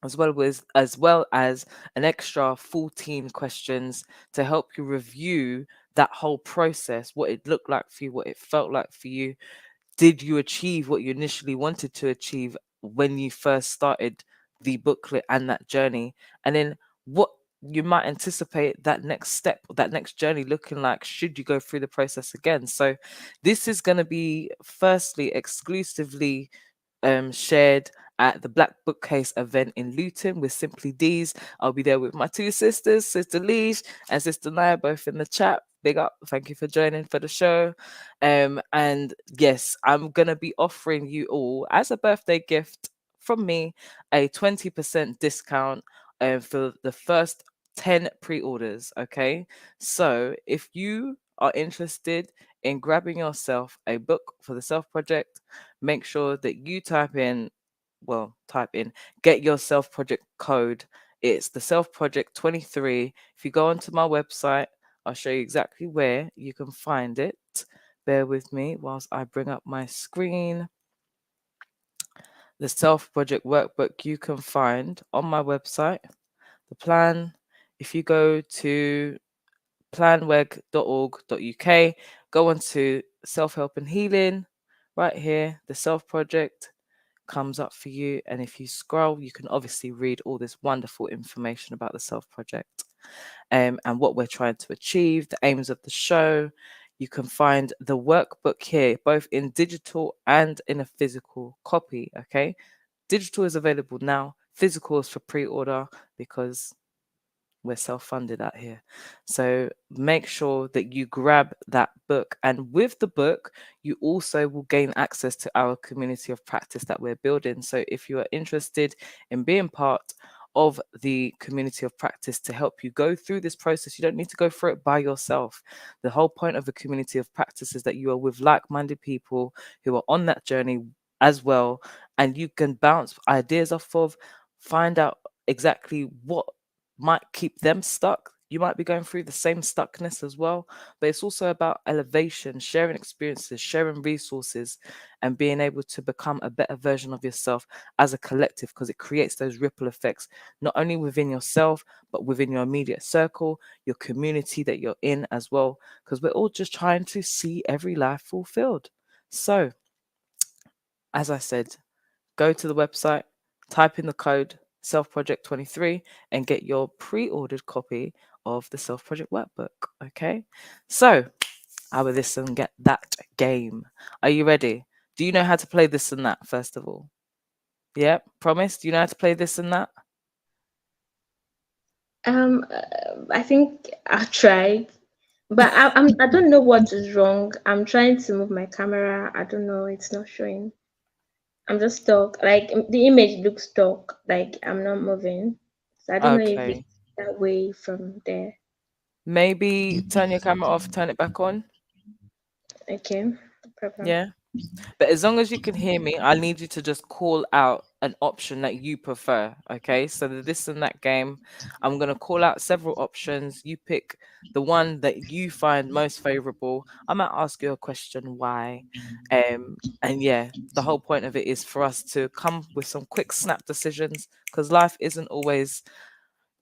as well as an extra 14 questions to help you review that whole process, what it looked like for you, what it felt like for you. Did you achieve what you initially wanted to achieve when you first started the booklet and that journey? And then what you might anticipate that next step, that next journey looking like should you go through the process again. So this is going to be firstly exclusively shared at the Black Bookcase event in Luton with Simply D's. I'll be there with my two sisters, Sister Leash and Sister Naya, both in the chat. Big up. Thank you for joining for the show. And yes, I'm going to be offering you all as a birthday gift from me a 20% discount for the first 10 pre-orders. Okay. So if you are interested in grabbing yourself a book for the Self Project, make sure that you type in, get your Self Project code. It's the Self Project 23. If you go onto my website, I'll show you exactly where you can find it. Bear with me whilst I bring up my screen. The Self Project workbook you can find on my website. The plan, if you go to planweg.org.uk, go on to self help and healing. Right here, the Self Project comes up for you. And if you scroll, you can obviously read all this wonderful information about the Self Project, and what we're trying to achieve, the aims of the show. You can find the workbook here, both in digital and in a physical copy. Okay. Digital is available now, physical is for pre order because we're self-funded out here. So make sure that you grab that book, and with the book you also will gain access to our community of practice that we're building. So if you are interested in being part of the community of practice to help you go through this process, you don't need to go through it by yourself. The whole point of a community of practice is that you are with like-minded people who are on that journey as well, and you can bounce ideas off of, find out exactly what might keep them stuck. You might be going through the same stuckness as well, but it's also about elevation, sharing experiences, sharing resources, and being able to become a better version of yourself as a collective, because it creates those ripple effects, not only within yourself, but within your immediate circle, your community that you're in as well, because we're all just trying to see every life fulfilled. So, as I said, go to the website, type in the code Self Project 23 and get your pre-ordered copy of the Self Project workbook. Okay. So I will this and get that game. Are you ready? Do you know how to play this and that, first of all? Yeah, promise? Do you know how to play this and that? I think I tried, but I don't know what is wrong. I'm trying to move my camera. I don't know. It's not showing. I'm just stuck. Like the image looks stuck. Like I'm not moving. So I don't know if it's Okay. that way from there. Maybe turn your camera off, turn it back on. Okay, no problem. Yeah. But as long as you can hear me, I need you to just call out an option that you prefer. Okay. So the this and that game, I'm going to call out several options. You pick the one that you find most favorable. I might ask you a question why. And yeah, the whole point of it is for us to come with some quick snap decisions, because life isn't always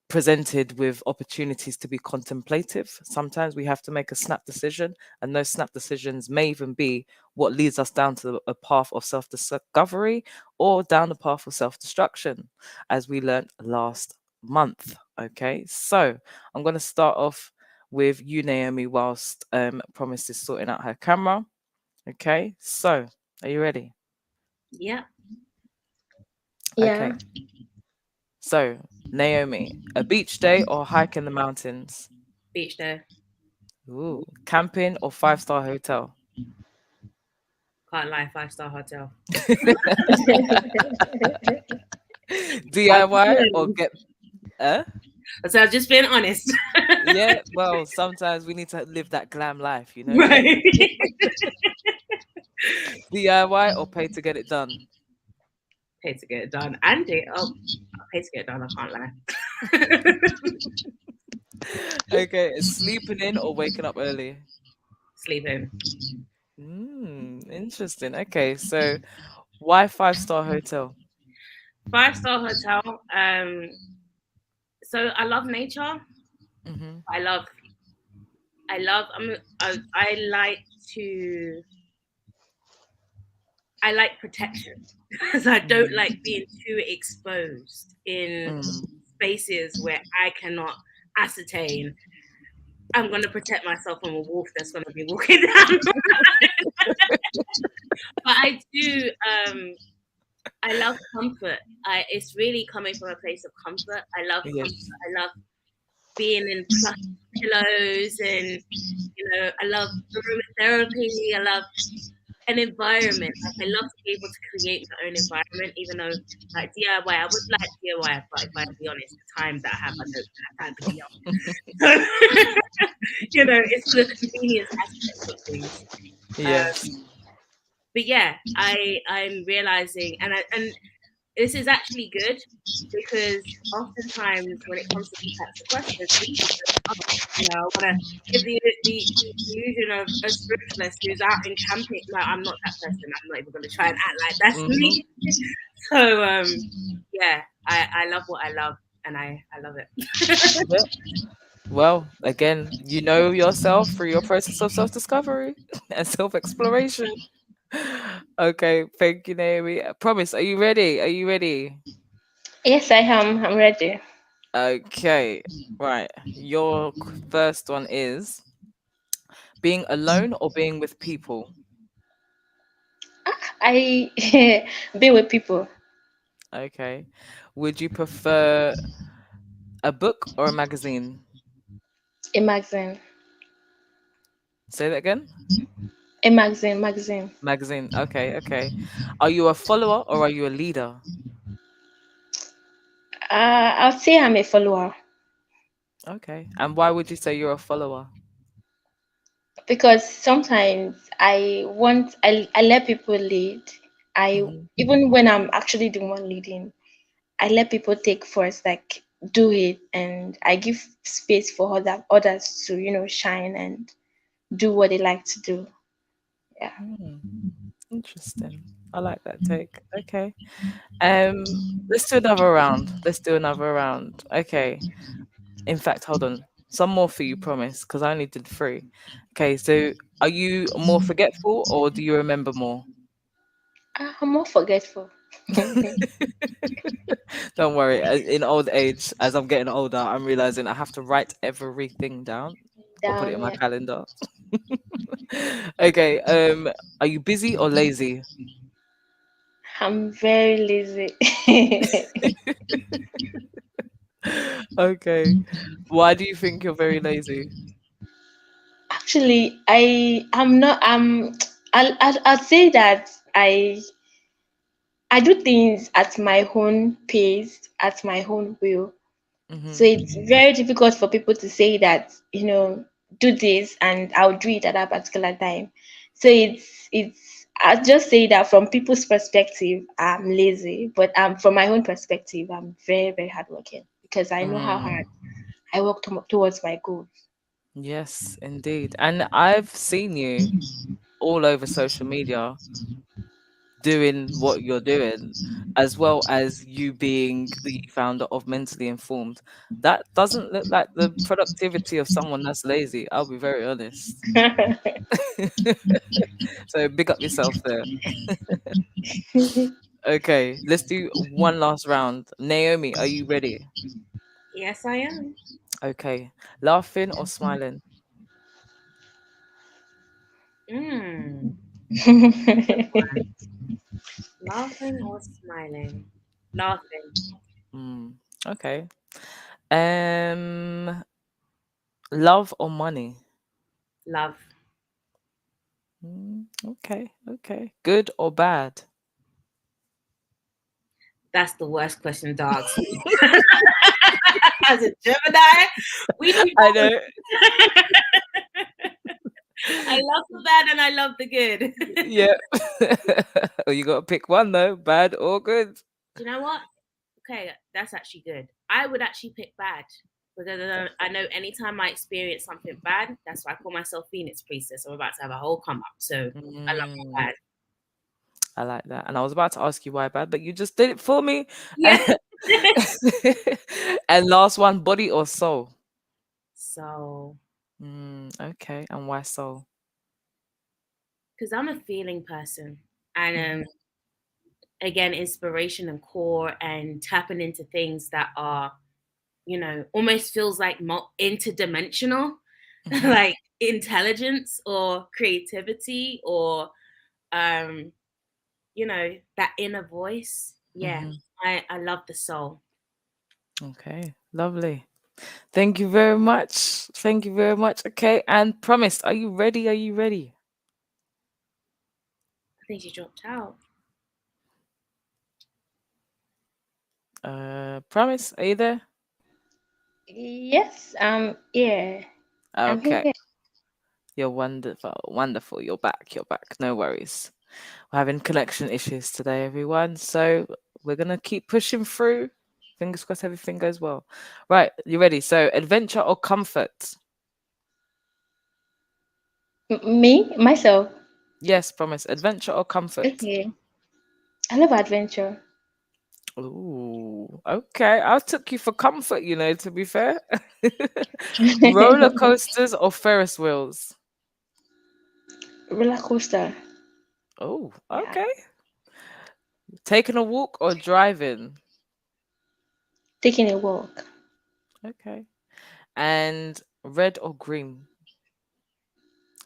presented with opportunities to be contemplative. Sometimes we have to make a snap decision, and those snap decisions may even be what leads us down to a path of self discovery or down the path of self destruction, as we learned last month. Okay, so I'm going to start off with you, Naomi, whilst Promise is sorting out her camera. Okay, so are you ready? Yeah. Yeah. Okay, so Naomi, a beach day or hike in the mountains? Beach day. Ooh, camping or five-star hotel? Can't lie. 5-star hotel. I've DIY or been, get so I've just been honest. yeah, well, sometimes we need to live that glam life, you know? Right. DIY or pay to get it done? Pay to get it done. And it. Oh, I'll pay to get it done. I can't lie. Okay, sleeping in or waking up early? Sleeping. Interesting. Okay, so why five-star hotel? 5-star hotel. So I love nature. Mm-hmm. I love. I love. I like to. I like protection because I don't Mm, like being too exposed in mm, spaces where I cannot ascertain I'm going to protect myself from a wolf that's going to be walking down. But I do. I love comfort. It's really coming from a place of comfort. I love comfort. yes. I love being in plush pillows, and I love aromatherapy. I love an environment. Like I love to be able to create my own environment, even though like DIY, I would like DIY, but if I be honest, the time that I have, I don't have time for DIY. So, it's the convenience aspect of things. Yes. But yeah, I'm realizing, and this is actually good because oftentimes when it comes to these types of questions, we just don't know. I want to give the illusion of a spiritualist who's out in camping. No, I'm not that person. I'm not even going to try and act like that's Mm-hmm. me. So yeah, I love what I love, and I love it. Yeah. Well, again, you know yourself through your process of self-discovery and self-exploration. Okay, thank you, Naomi. I promise, are you ready? Are you ready? Yes, I am. I'm ready. Okay, right. Your first one is Being alone or being with people? I be with people. Okay. Would you prefer a book or a magazine? A magazine. Say that again. A magazine. Magazine. Magazine. Okay, okay. Are you a follower or are you a leader? I'll say I'm a follower Okay. And why would you say you're a follower? because sometimes I let people lead. I Hmm. even when I'm actually the one leading, I let people take first, like do it, and I give space for others to shine and do what they like to do. Yeah. Hmm. Interesting. I like that take. Okay. Let's do another round. Let's do another round. Okay. In fact, hold on. Some more for you, promise, because I only did three. Okay, so are you more forgetful or do you remember more? I'm more forgetful. Don't worry. In old age, as I'm getting older, I'm realizing I have to write everything down or put it in Down, my yeah. calendar. Okay. Are you busy or lazy? I'm very lazy. Okay. Why do you think you're very lazy? Actually, I'm not. I'll say that I do things at my own pace, at my own will. So Hmm. it's very difficult for people to say that, do this and I'll do it at that particular time. So I just say that from people's perspective, I'm lazy, but from my own perspective, I'm very, very hardworking because I know how hard Mm. I work towards my goals. Yes, indeed. And I've seen you all over social media doing what you're doing, as well as you being the founder of Mentally Informed. That doesn't look like the productivity of someone that's lazy. I'll be very honest. So big up yourself there. Okay, let's do one last round. Naomi, are you ready? Yes, I am. Okay, laughing or smiling? Mm. Laughing or smiling? Laughing. Mm, okay. Um, love or money? Love. Okay, okay. Good or bad? That's the worst question to ask. As a Gemini, we do I know. both. I love the bad and I love the good. Yeah. Oh, you got to pick one though, bad or good. Do you know what? Okay, that's actually good. I would actually pick bad because I know anytime I experience something bad, that's why I call myself Phoenix Priestess. I'm about to have a whole come up. So I love Mm, bad. I like that. And I was about to ask you why bad, but you just did it for me. Yeah. And last one, body or soul? So, Okay. And why soul? because I'm a feeling person, and Hmm. again, inspiration and core, and tapping into things that are, almost feels like interdimensional, Hmm. like intelligence or creativity or, um, that inner voice. Yeah, Hmm. I love the soul. Okay. Lovely. Thank you very much. Thank you very much. Okay. And promise, are you ready? Are you ready? I think she dropped out. Promise, are you there? Yes, yeah, I'm here. Okay. You're wonderful. Wonderful. You're back. You're back. No worries. We're having connection issues today, everyone. So we're gonna keep pushing through. Fingers crossed everything goes well. Right, you ready? So adventure or comfort? Me, myself. Yes, promise. Adventure or comfort? Okay, I love adventure. Ooh, okay. I took you for comfort, to be fair. Roller coasters or Ferris wheels? Roller coaster. Oh, Yeah, okay. Taking a walk or driving? taking a walk. Okay. And red or green?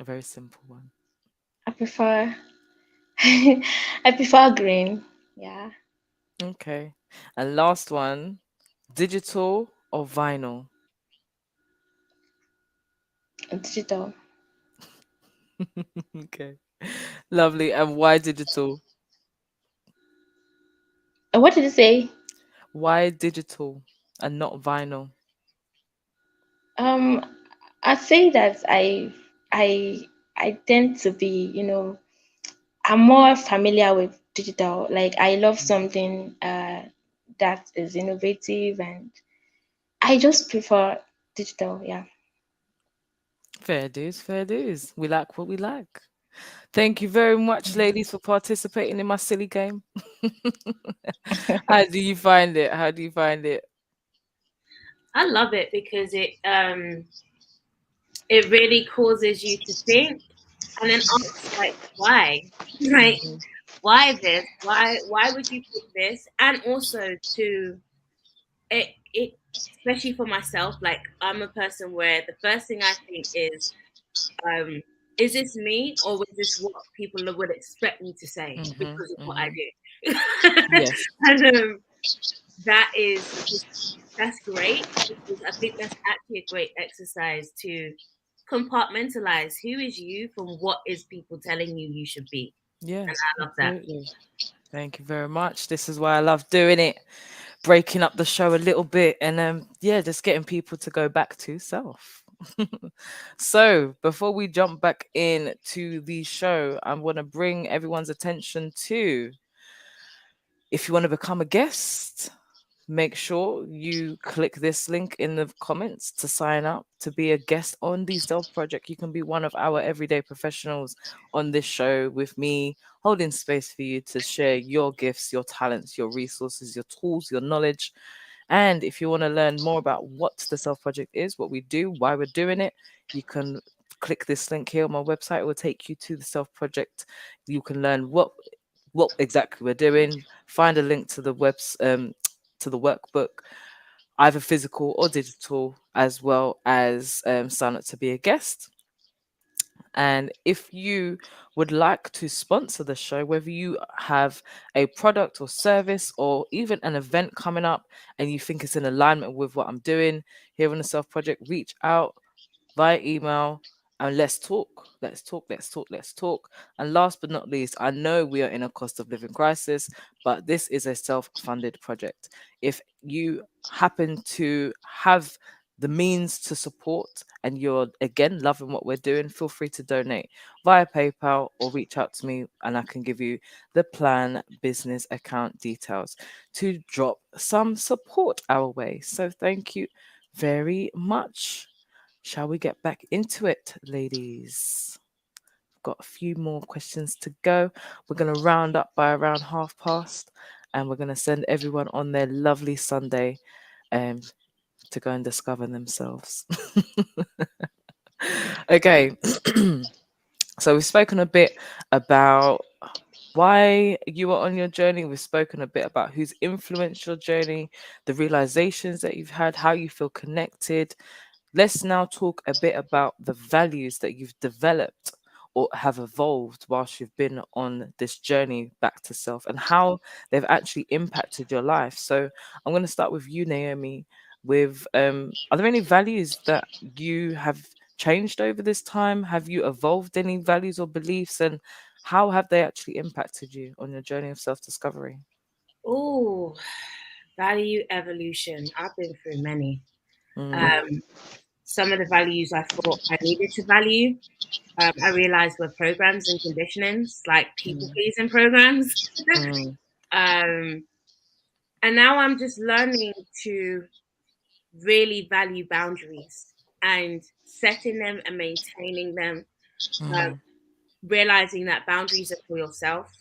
A very simple one. I prefer I prefer green. Yeah, Okay. And last one, digital or vinyl? digital. Okay. Lovely. And why digital? What did you say? Why digital and not vinyl? Um, I say that I tend to be, I'm more familiar with digital. Like I love something that is innovative, and I just prefer digital. Yeah. Fair dues, fair dues. We like what we like. Thank you very much, ladies, for participating in my silly game. How do you find it? How do you find it? I love it because it really causes you to think and then ask like why? Like Mhm, why this? Why would you pick this? And also to it especially for myself, like I'm a person where the first thing I think is this me or was this what people would expect me to say mhm, because of what I mhm. do? Yes. And that is that's great because I think that's actually a great exercise to compartmentalize who is you from what is people telling you you should be. And Yes, I love that. absolutely. Thank you very much. This is why I love doing it, breaking up the show a little bit and yeah, just getting people to go back to self. So before we jump back in to the show, I'm going to bring everyone's attention to, if you want to become a guest, make sure you click this link in the comments to sign up to be a guest on the S.E.L.F Project. You can be one of our everyday professionals on this show with me, holding space for you to share your gifts, your talents, your resources, your tools, your knowledge. And if you want to learn more about what the S.E.L.F Project is, what we do, why we're doing it, you can click this link here on my website. It will take you to the S.E.L.F Project. You can learn what exactly we're doing. Find a link to the to the workbook, either physical or digital, as well as sign up to be a guest. And if you would like to sponsor the show, whether you have a product or service or even an event coming up and you think it's in alignment with what I'm doing here on the S.E.L.F Project, reach out via email and let's talk. Let's talk, let's talk, let's talk. And last but not least, I know we are in a cost of living crisis, but this is a self funded project. If you happen to have the means to support and you're again loving what we're doing, feel free to donate via PayPal or reach out to me and I can give you the plan business account details to drop some support our way. So thank you very much. Shall we get back into it, ladies? Got a few more questions to go. We're going to round up by around past, and we're going to send everyone on their lovely Sunday um, to go and discover themselves. Okay. So we've spoken a bit about why you are on your journey. We've spoken a bit about who's influenced your journey, the realizations that you've had, how you feel connected. Let's now talk a bit about the values that you've developed or have evolved whilst you've been on this journey back to self and how they've actually impacted your life. So I'm going to start with you, Naomi. With are there any values that you have changed over this time? Have you evolved any values or beliefs, and how have they actually impacted you on your journey of self-discovery? Oh, value evolution. I've been through many. Mm, Um, some of the values I thought I needed to value, I realized were programs and conditionings, like people mm, pleasing programs. mm, um, and now I'm just learning to really value boundaries and setting them and maintaining them, um, mm, realizing that boundaries are for yourself.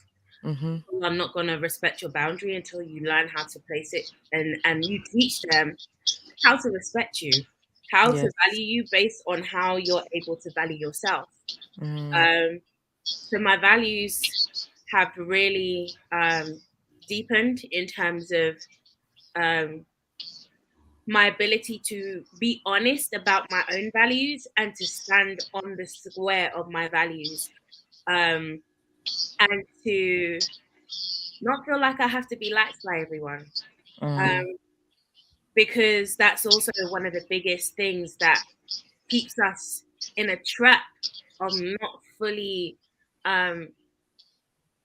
mhm. I'm not going to respect your boundary until you learn how to place it and you teach them how to respect you, how to Yes. value you based on how you're able to value yourself. Mm, Um, so my values have really deepened in terms of um, my ability to be honest about my own values and to stand on the square of my values, um, and to not feel like I have to be liked by everyone. Mm, Um, because that's also one of the biggest things that keeps us in a trap of not fully um,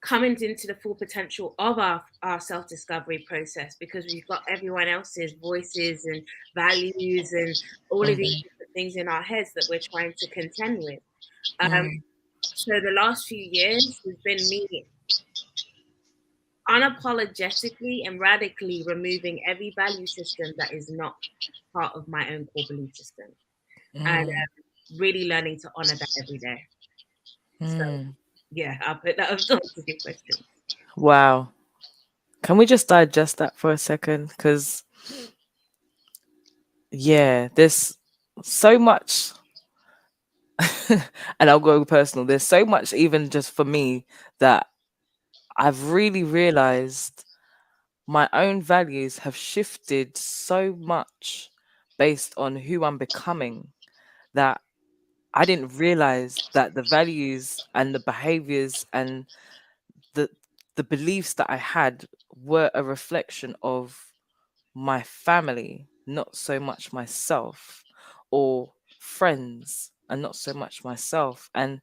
coming into the full potential of our self-discovery process, because we've got everyone else's voices and values and all of these mhm, different things in our heads that we're trying to contend with. Um, mm, so the last few years has been me unapologetically and radically removing every value system that is not part of my own core belief system, and mm, really learning to honor that every day. So mm. yeah, I'll put that up to answer your question. Wow. Can we just digest that for a second? Because, yeah, there's so much, and I'll go personal. There's so much, even just for me, that I've really realized my own values have shifted so much based on who I'm becoming, that I didn't realize that the values and the behaviors and the the beliefs that I had were a reflection of my family, not so much myself, or friends, and not so much myself, and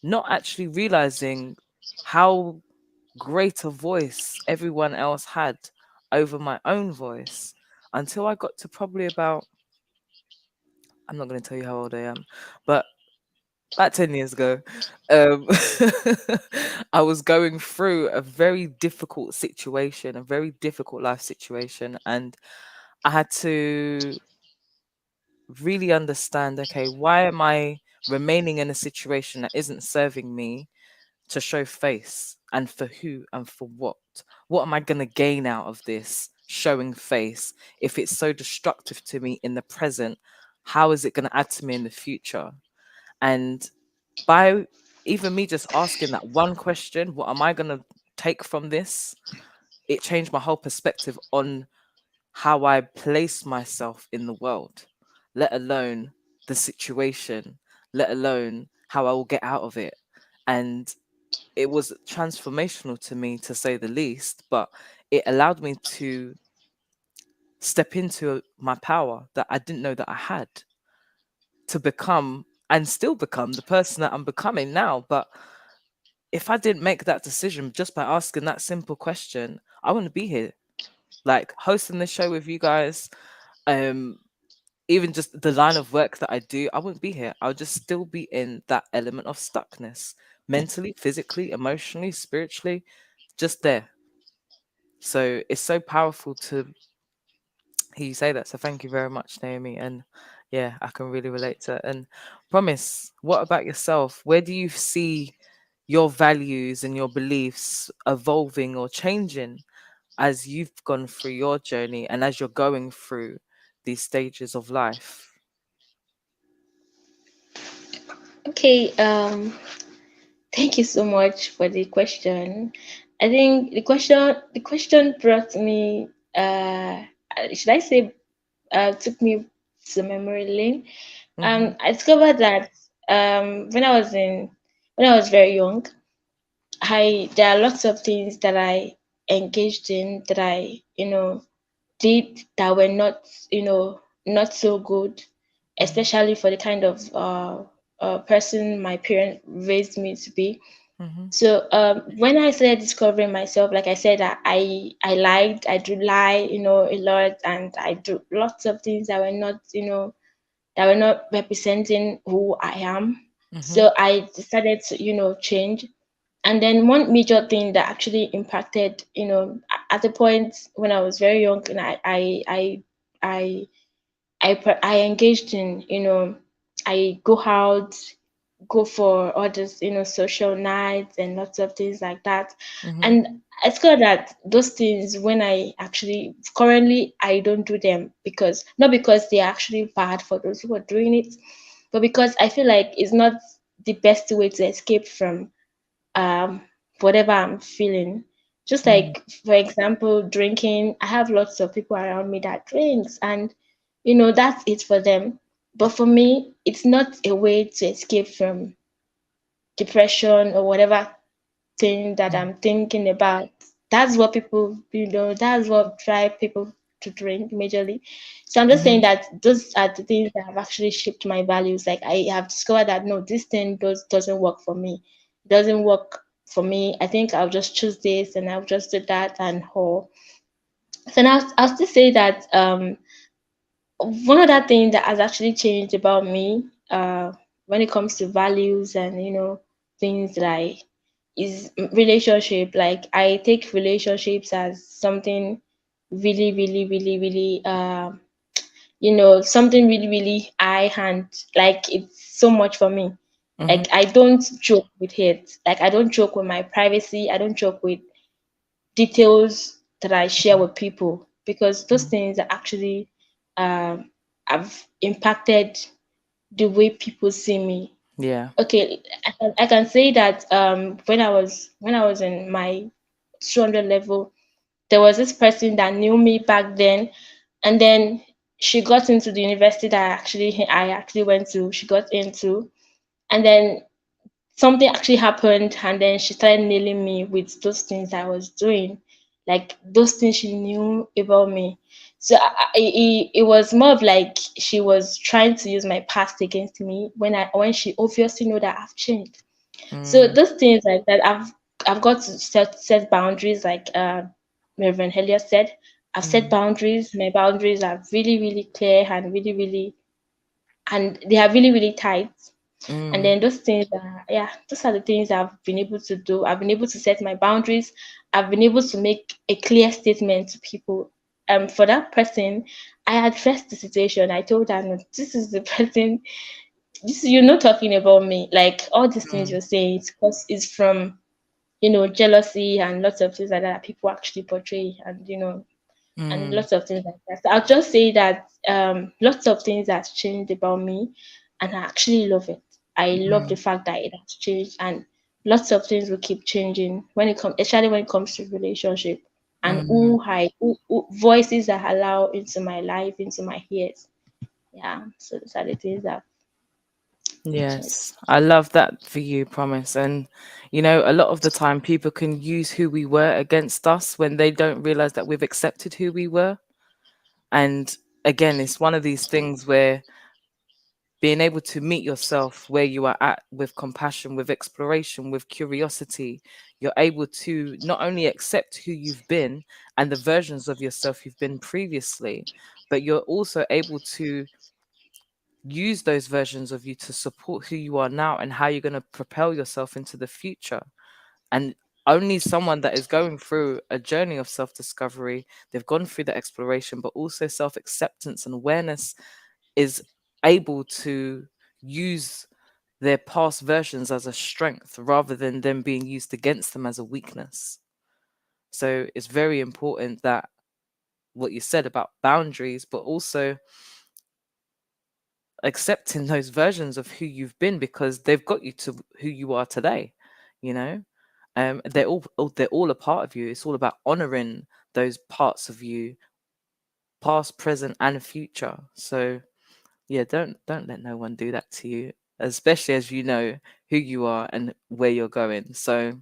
not actually realizing how great a voice everyone else had over my own voice until I got to probably about, I'm not going to tell you how old I am, but about 10 years ago, um, I was going through a very difficult situation, a very difficult life situation, and I had to really understand, okay, why am I remaining in a situation that isn't serving me, to show face, and for who and for what? What am I going to gain out of this showing face if it's so destructive to me in the present? How is it going to add to me in the future? And by even me just asking that one question, what am I going to take from this? It changed my whole perspective on how I place myself in the world, let alone the situation, let alone how I will get out of it. And it was transformational to me, to say the least, but it allowed me to step into my power that I didn't know that I had, to become and still become the person that I'm becoming now. But if I didn't make that decision just by asking that simple question, I wouldn't be here, like hosting this show with you guys. Um, Even just the line of work that I do, I wouldn't be here. I would just still be in that element of stuckness, mentally, physically, emotionally, spiritually, just there. So it's so powerful to hear you say that. So thank you very much, Naomi. And yeah, I can really relate to it. And Promise, what about yourself? Where do you see your values and your beliefs evolving or changing as you've gone through your journey and as you're going through these stages of life? Okay, thank you so much for the question. I think the question brought me should I say took me to memory lane. Mm-hmm. I discovered that when I was very young, I there are lots of things that I engaged in that I did that were not not so good, Mm-hmm. especially for the kind of person my parents raised me to be. Mm-hmm. So when I started discovering myself, like I said, I lied, I do lie, a lot, and I do lots of things that were not, that were not representing who I am. Mm-hmm. So I decided to, change. And then one major thing that actually impacted, at the point when I was very young, and I I engaged in, I go out, go for all this, social nights and lots of things like that. Mm-hmm. And I discovered that those things, when I actually currently I don't do them, because not because they're actually bad for those who are doing it, but because I feel like it's not the best way to escape from um whatever I'm feeling. Just Mm-hmm. like, for example, drinking. I have lots of people around me that drinks, and that's it for them. But for me, it's not a way to escape from depression or whatever thing that Mm. I'm thinking about. That's what people, that's what drive people to drink majorly. So I'm just saying Mhm. that those are the things that have actually shaped my values. Like I have discovered that no, this thing doesn't work for me. It doesn't work for me. I think I'll just choose this and I'll just do that and whole. So now I'll still say that one other thing that has actually changed about me when it comes to values and things like is relationship. Like I take relationships as something really, really, really, really something really, really high hand. Like it's so much for me. Like Mhm. I don't joke with it. Like I don't joke with my privacy. I don't joke with details that I share Mhm. with people because those Mhm. things are actually have impacted the way people see me. Yeah. Okay, I can say that when I was in my 200 level, there was this person that knew me back then, and then she got into the university that I actually went to. She got into, and then something actually happened, and then she started nailing me with those things I was doing, like those things she knew about me. So it was more of like she was trying to use my past against me when she obviously know that I've changed. So Mm. those things like that, I've got to set boundaries, like Reverend Helia said. I've set Mm. boundaries. My boundaries are really, really clear and really, really, and they are really, really tight. And Mm. then those things are, yeah, those are the things I've been able to do. I've been able to set my boundaries. I've been able to make a clear statement to people. For that person, I addressed the situation. I told her, no, this is the person. You're not talking about me. Like all these things Mm. you're saying, it's from jealousy and lots of things like that people actually portray, and Mm. lots of things like that. So I'll just say that lots of things has changed about me, and I actually love it. I love the Mm. fact that it has changed, and lots of things will keep changing when it comes, especially when it comes to relationship and Mm. who voices that allow into my life, into my ears. Yeah, so those are the things that changed. Yes, I love that for you, Promise. And, a lot of the time people can use who we were against us when they don't realize that we've accepted who we were. And again, it's one of these things where being able to meet yourself where you are at with compassion, with exploration, with curiosity, you're able to not only accept who you've been and the versions of yourself you've been previously, but you're also able to use those versions of you to support who you are now and how you're going to propel yourself into the future. And only someone that is going through a journey of self discovery, they've gone through the exploration, but also self acceptance and awareness, is able to use their past versions as a strength rather than them being used against them as a weakness. So it's very important that what you said about boundaries, but also accepting those versions of who you've been because they've got you to who you are today, you know? They're all a part of you. It's all about honoring those parts of you, past, present, and future. So yeah, don't let no one do that to you, especially as you know who you are and where you're going. So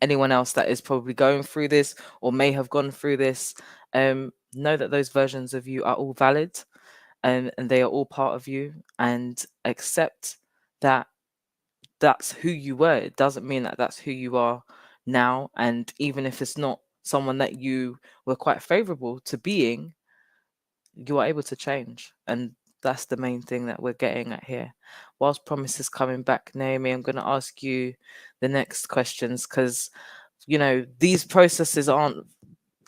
anyone else that is probably going through this or may have gone through this, know that those versions of you are all valid, and they are all part of you, and accept that that's who you were. It doesn't mean that that's who you are now. And even if it's not someone that you were quite favorable to being, you are able to change. And that's the main thing that we're getting at here. Whilst Promise is coming back, Naomi, I'm going to ask you the next questions because, these processes aren't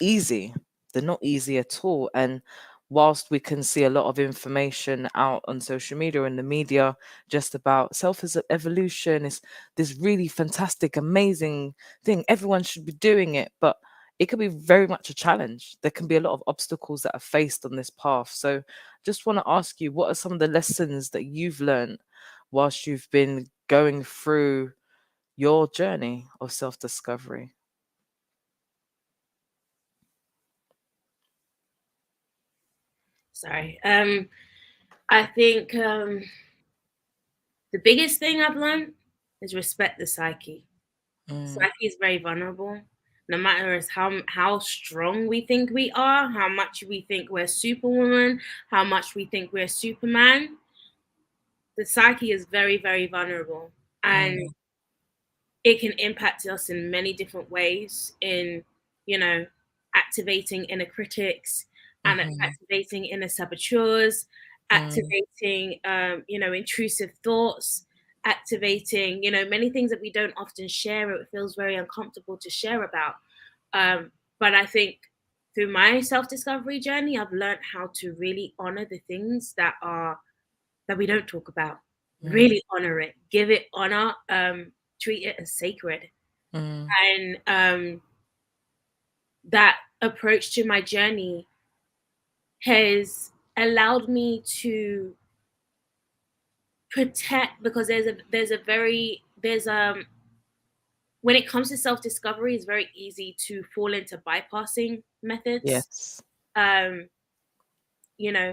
easy. They're not easy at all. And whilst we can see a lot of information out on social media and the media just about self evolution, is this really fantastic, amazing thing. Everyone should be doing it, but it could be very much a challenge. There can be a lot of obstacles that are faced on this path. So just want to ask you, what are some of the lessons that you've learned whilst you've been going through your journey of self discovery? Sorry. I think the biggest thing I've learned is respect the psyche. Mm, Psyche is very vulnerable. No matter as how strong we think we are, how much we think we're Superwoman, how much we think we're Superman, the psyche is very, very vulnerable. And mm, it can impact us in many different ways in, you know, activating inner critics and mhm, activating inner saboteurs, mm, activating, intrusive thoughts, activating, many things that we don't often share. It feels very uncomfortable to share about. But I think through my self-discovery journey, I've learned how to really honor the things that we don't talk about. mm, Really honor it, give it honor, treat it as sacred. mm, And that approach to my journey has allowed me to protect, because there's when it comes to self-discovery, it's very easy to fall into bypassing methods. yes. Um,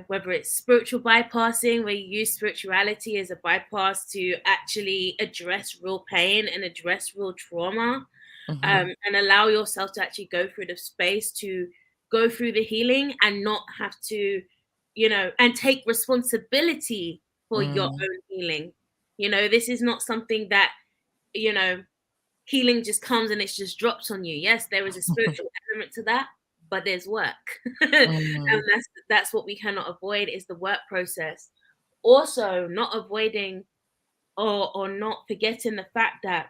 whether it's spiritual bypassing, where you use spirituality as a bypass to actually address real pain and address real trauma, Mhm, and allow yourself to actually go through the space to go through the healing and not have to, and take responsibility for your mm, own healing. This is not something that, you know, healing just comes and it's just dropped on you. Yes, there is a spiritual element to that, but there's work. And mm, that's what we cannot avoid, is the work process. Also, not avoiding or not forgetting the fact that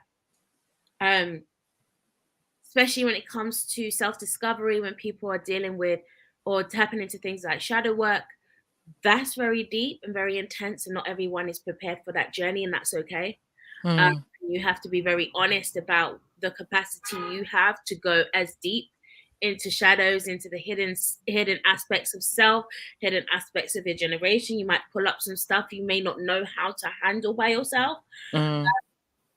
um especially when it comes to self-discovery, when people are dealing with or tapping into things like shadow work, that's very deep and very intense, and not everyone is prepared for that journey, and that's okay. um, mm, you have to be very honest about the capacity you have to go as deep into shadows, into the hidden aspects of self, hidden aspects of your generation. You might pull up some stuff you may not know how to handle by yourself. mm,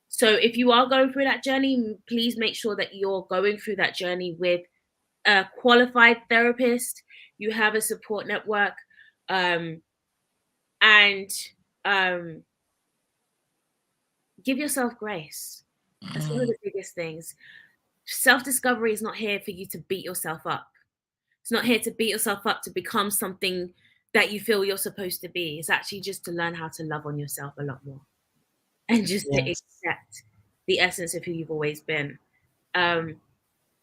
So if you are going through that journey, please make sure that you're going through that journey with a qualified therapist. You have a support network, um, and um, give yourself grace. That's one of mm, the biggest things. Self discovery is not here for you to beat yourself up. It's not here to beat yourself up to become something that you feel you're supposed to be. It's actually just to learn how to love on yourself a lot more and just to yes. accept the essence of who you've always been. Um,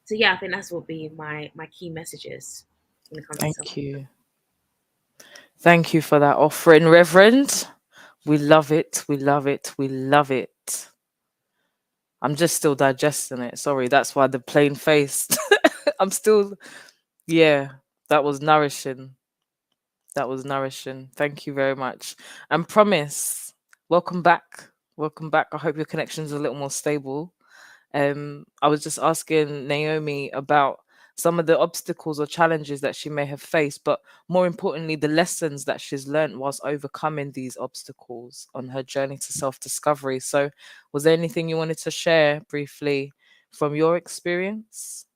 so yeah, I think that's what be my key messages when it comes to self. Thank you. Thank you for that offering, Reverend. We love it. We love it. We love it. I'm just still digesting it. Sorry, that's why the plain faced. I'm still, yeah, that was nourishing. That was nourishing. Thank you very much. And Promise, welcome back. Welcome back. I hope your connection's a little more stable. I was just asking Naomi about some of the obstacles or challenges that she may have faced, but more importantly, the lessons that she's learned whilst overcoming these obstacles on her journey to self discovery. So, was there anything you wanted to share briefly from your experience?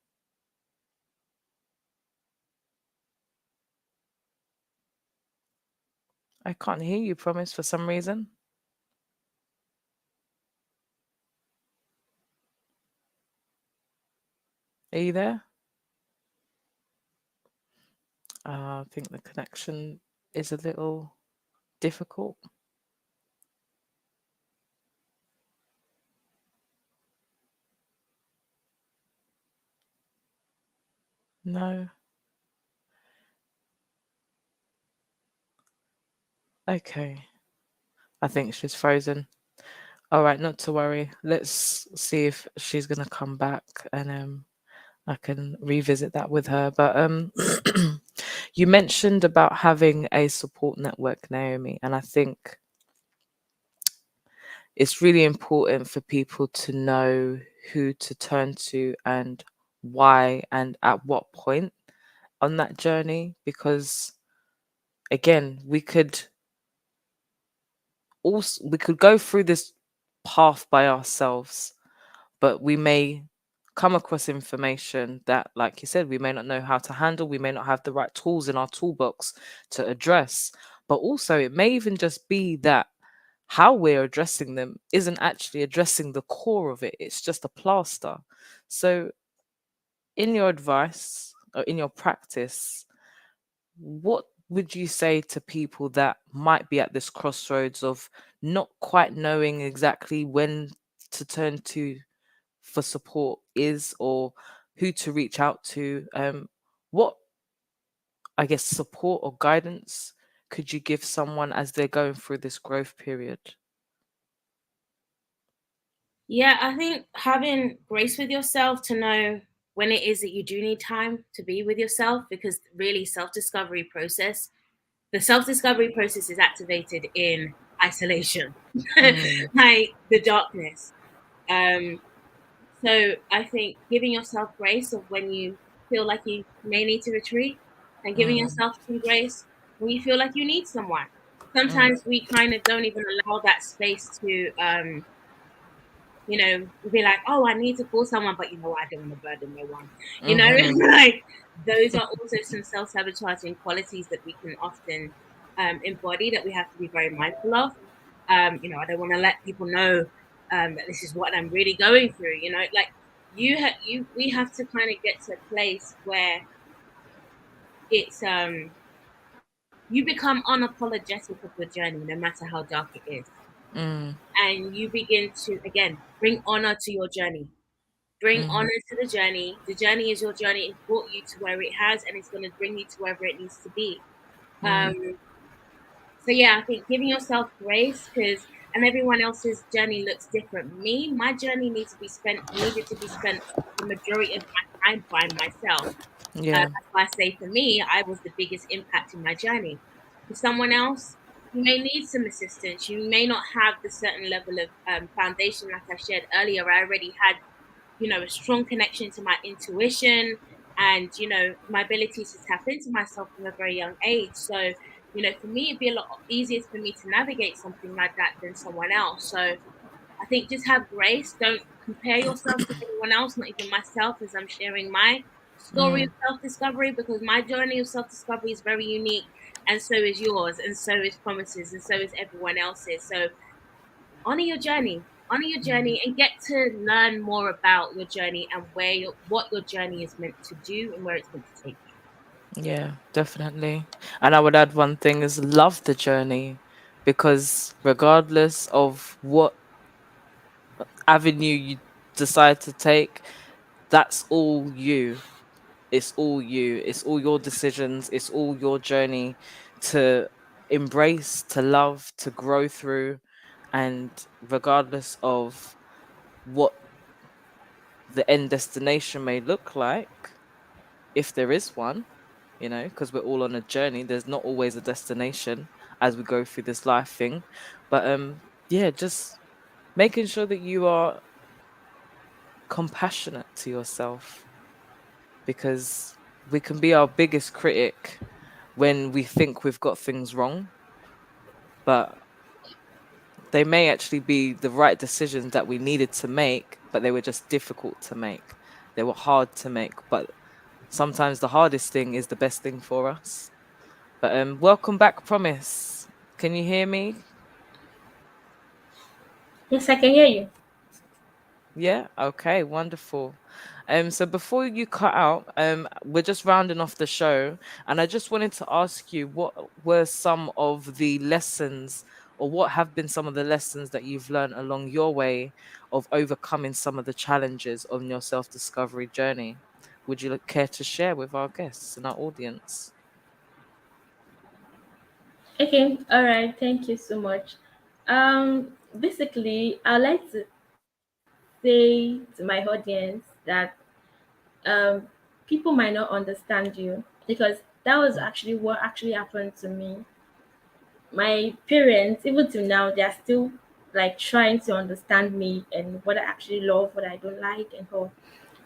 I can't hear you, Promise, for some reason. Are you there? I think the connection is a little difficult. No. Okay. I think she's frozen. All right, not to worry. Let's see if she's gonna come back, and I can revisit that with her. But you mentioned about having a support network, Naomi, and I think it's really important for people to know who to turn to and why and at what point on that journey, because again, we could go through this path by ourselves, but we may come across information that, like you said, we may not know how to handle, we may not have the right tools in our toolbox to address. But also, it may even just be that how we're addressing them isn't actually addressing the core of it, it's just a plaster. So, in your advice or in your practice, what would you say to people that might be at this crossroads of not quite knowing exactly when to turn to for support is, or who to reach out to? What, I guess, support or guidance could you give someone as they're going through this growth period? Yeah, I think having grace with yourself to know when it is that you do need time to be with yourself, because really the self-discovery process is activated in isolation, Mm, like the darkness. Um, so I think giving yourself grace of when you feel like you may need to retreat, and giving mm, yourself some grace when you feel like you need someone. mm, Sometimes we kind of don't even allow that space to we'll be like, oh, I need to call someone, but I don't want to burden no one. mhm, Like those are also some self-sabotaging qualities that we can often embody, that we have to be very mindful of. I don't want to let people know that this is what I'm really going through. Like we have to kind of get to a place where it's you become unapologetic of your journey, no matter how dark it is, mm, and you begin to again bring honor to your journey. Bring mhm, honor to the journey. The journey is your journey. It brought you to where it has, and it's going to bring you to wherever it needs to be. Um, mm, so yeah, I think giving yourself grace, because and everyone else's journey looks different. My journey needed to be spent the majority of my time by myself. yeah. That's why I say for me, I was the biggest impact in my journey. For someone else, you may need some assistance. You may not have the certain level of foundation, like I shared earlier. I already had a strong connection to my intuition, and my ability to tap into myself from a very young age. So for me, it'd be a lot easier for me to navigate something like that than someone else. So I think just have grace. Don't compare yourself to anyone else, not even myself, as I'm sharing my story of Mm, self-discovery, because my journey of self-discovery is very unique, and so is yours, and so is Promises, and so is everyone else's. So honor your mm. journey, and get to learn more about your journey, and what your journey is meant to do, and where it's meant to take you. Yeah, definitely. And I would add one thing is love the journey, because regardless of what avenue you decide to take, that's all you. It's all you. It's all your decisions. It's all your journey to embrace, to love, to grow through. And regardless of what the end destination may look like, if there is one, because we're all on a journey, there's not always a destination as we go through this life thing. But yeah, just making sure that you are compassionate to yourself, because we can be our biggest critic when we think we've got things wrong, but they may actually be the right decisions that we needed to make, but they were just difficult to make. They were hard to make, but sometimes the hardest thing is the best thing for us. But welcome back, Promise. Can you hear me? Yes, I can hear you. Yeah. Okay. Wonderful. So before you cut out, we're just rounding off the show, and I just wanted to ask you what were some of the lessons, or what have been some of the lessons that you've learned along your way of overcoming some of the challenges on your self-discovery journey. Would you care to share with our guests and our audience? Okay, all right. Thank you so much. Basically, I like to say to my audience that um, people might not understand you, because that was actually what actually happened to me. My parents, even till now, they are still like trying to understand me and what I actually love, what I don't like, and all.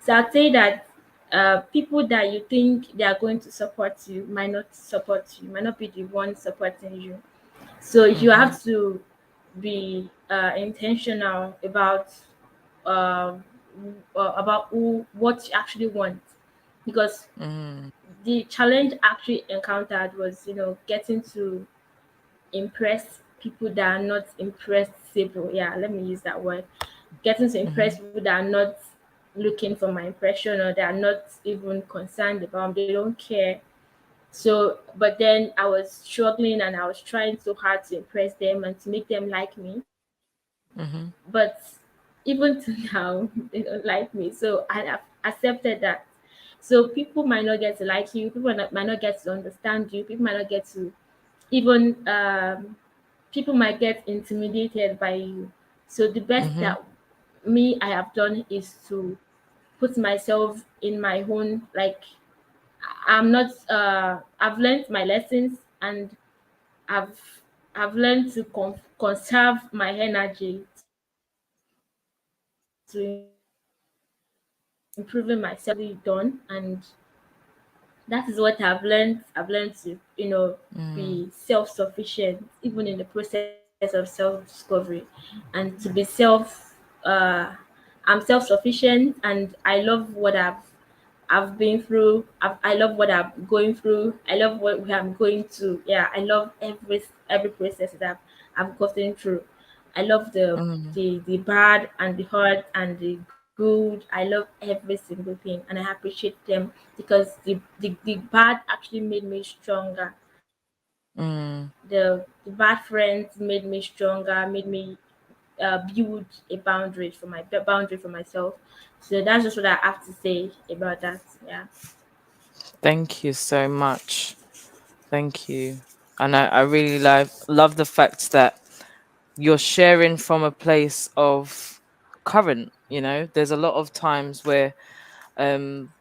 So I'd say that people that you think they are going to support you might not support you, might not be the one supporting you. So you Mm-hmm. have to be intentional about um about who what you actually want, because Mm. the challenge actually encountered was, getting to impress people that are not impressible. Yeah, let me use that word. Getting to impress Mhm. people that are not looking for my impression, or that are not even concerned about them. They don't care. So, but then I was struggling and I was trying so hard to impress them and to make them like me. Mhm. But even to now, they don't like me. So I have accepted that. So people might not get to like you. People might not get to understand you. People might not get to even people might get intimidated by you. So the best Mhm. that me I have done is to put myself in my own, like, I'm not I've learned my lessons, and I've I've learned to conserve my energy to improving myself. Done, and that is what I've learned to, Mm. be self-sufficient even in the process of self-discovery, and to be I'm self-sufficient, and I love what I've been through. I love what I'm going through. I love what I'm going to. Yeah, I love every process that I've gotten through. I love Mm. the bad and the hard and the good. I love every single thing, and I appreciate them, because the bad actually made me stronger. Mm. The bad friends made me stronger, made me build a boundary for myself. So that's just what I have to say about that. Yeah. Thank you so much. Thank you. And I really love the fact that you're sharing from a place of current, there's a lot of times where um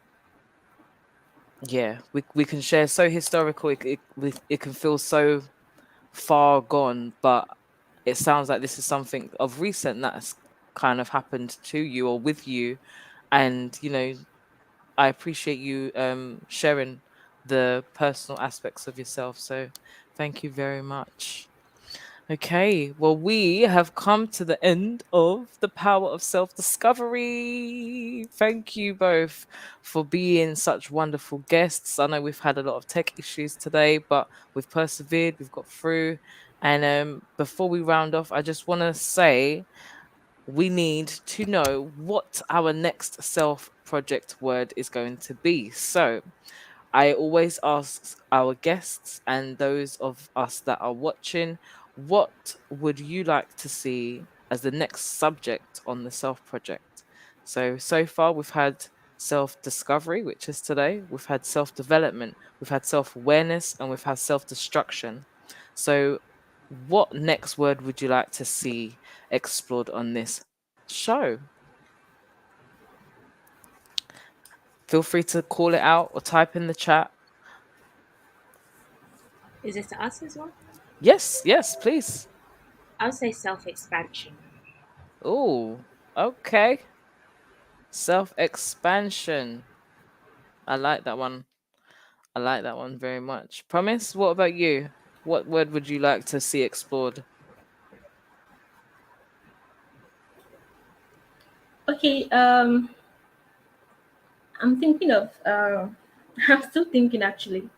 yeah, we can share so historical, it can feel so far gone, but it sounds like this is something of recent that's kind of happened to you or with you. And I appreciate you sharing the personal aspects of yourself, so thank you very much. Okay, well, we have come to the end of the power of self discovery. Thank you both for being such wonderful guests. I know we've had a lot of tech issues today, but we've persevered, we've got through. And before we round off, I just want to say we need to know what our next self project word is going to be. So, I always ask our guests and those of us that are watching, what would you like to see as the next subject on the Self Project? So far we've had self discovery, which is today. We've had self development, we've had self awareness, and we've had self destruction. So, what next word would you like to see explored on this show? Feel free to call it out or type in the chat. Is this to us as well? Yes, yes, please. I would say self-expansion. Oh, okay. Self expansion. I like that one. I like that one very much. Promise, what about you? What word would you like to see explored? Okay. I'm thinking of. I'm still thinking, actually.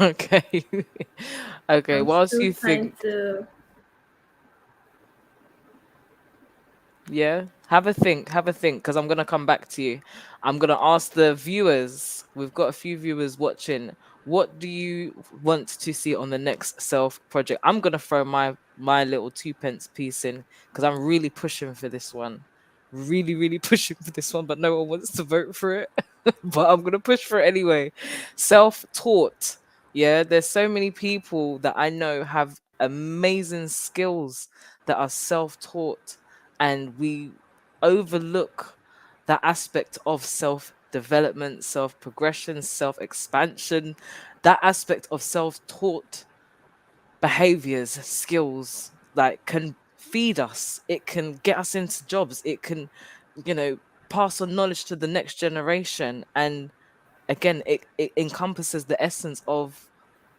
Okay. Okay, I'm whilst still you trying think, to. yeah, have a think, because I'm gonna come back to you. I'm gonna ask the viewers. We've got a few viewers watching. What do you want to see on the next self project? I'm gonna throw my little two pence piece in because I'm really pushing for this one. Really, really pushing for this one, but no one wants to vote for it. But I'm gonna push for it anyway. Self-taught. Yeah, there's so many people that I know have amazing skills that are self-taught, and we overlook that aspect of self development, self progression, self expansion, that aspect of self taught behaviors, skills, like, can feed us, it can get us into jobs, it can, you know, pass on knowledge to the next generation. And again, it encompasses the essence of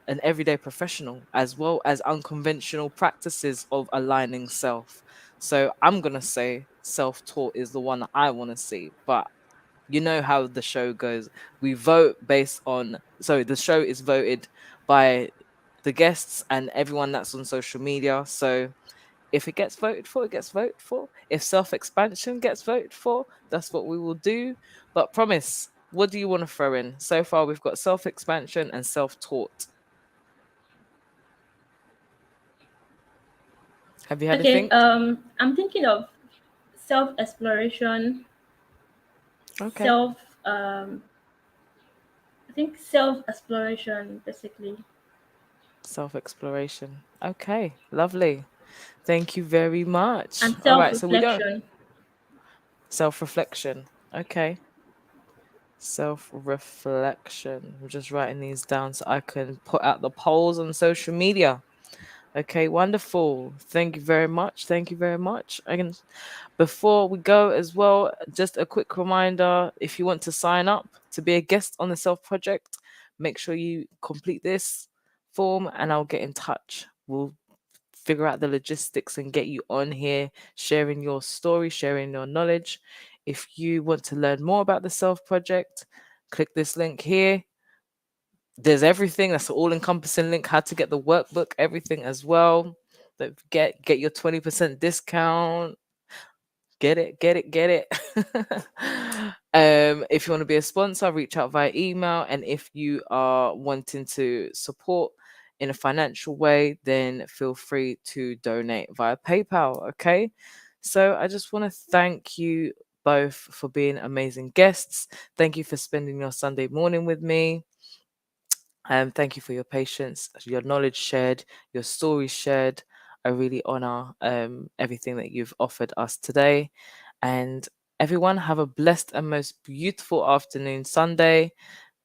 an everyday professional, as well as unconventional practices of aligning self. So I'm going to say self taught is the one that I want to see. But you know how the show goes. We vote based on, so the show is voted by the guests and everyone that's on social media. So if it gets voted for, it gets voted for. If self expansion gets voted for, that's what we will do. But promise, what do you want to throw in? So far, we've got self expansion and self taught. Have you had a Okay, think? I'm thinking of self exploration, Okay. self I think self exploration basically, Self exploration. Okay. Lovely. Thank you very much. and All self right. So we don't. reflection. Self reflection. Okay. Self reflection. I'm just writing these down so I can put out the polls on social media. Okay, wonderful. Thank you very much. Thank you very much. Before we go as well, just a quick reminder, if you want to sign up to be a guest on the Self Project, make sure you complete this form and I'll get in touch. We'll figure out the logistics and get you on here, sharing your story, sharing your knowledge. If you want to learn more about the Self Project, click this link here. There's everything. That's an all-encompassing link. How to get the workbook, everything as well. Don't forget, get your 20% discount. Get it, get it, get it. If you want to be a sponsor, reach out via email. And if you are wanting to support in a financial way, then feel free to donate via PayPal. Okay. So I just want to thank you both for being amazing guests. Thank you for spending your Sunday morning with me. Thank you for your patience, your knowledge shared, your stories shared. I really honor everything that you've offered us today. And everyone, have a blessed and most beautiful afternoon, Sunday.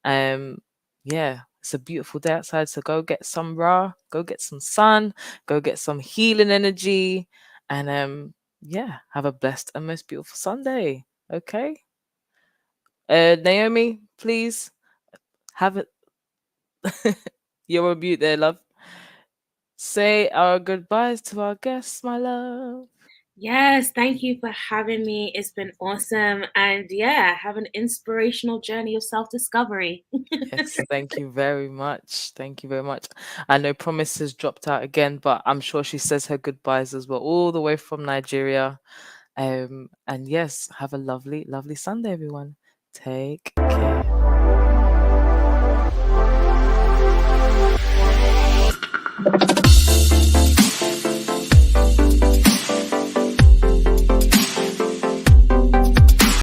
Um, yeah, it's a beautiful day outside. So go get some raw, go get some sun, go get some healing energy. And yeah, have a blessed and most beautiful Sunday. Okay. Naomi, please have it. You're on mute there, love. Say our goodbyes to our guests, my love. Yes, thank you for having me. It's been awesome. And yeah, have an inspirational journey of self discovery. Yes, thank you very much. Thank you very much. I know Promise has dropped out again, but I'm sure she says her goodbyes as well, all the way from Nigeria. And yes, have a lovely, lovely Sunday, everyone. Take care.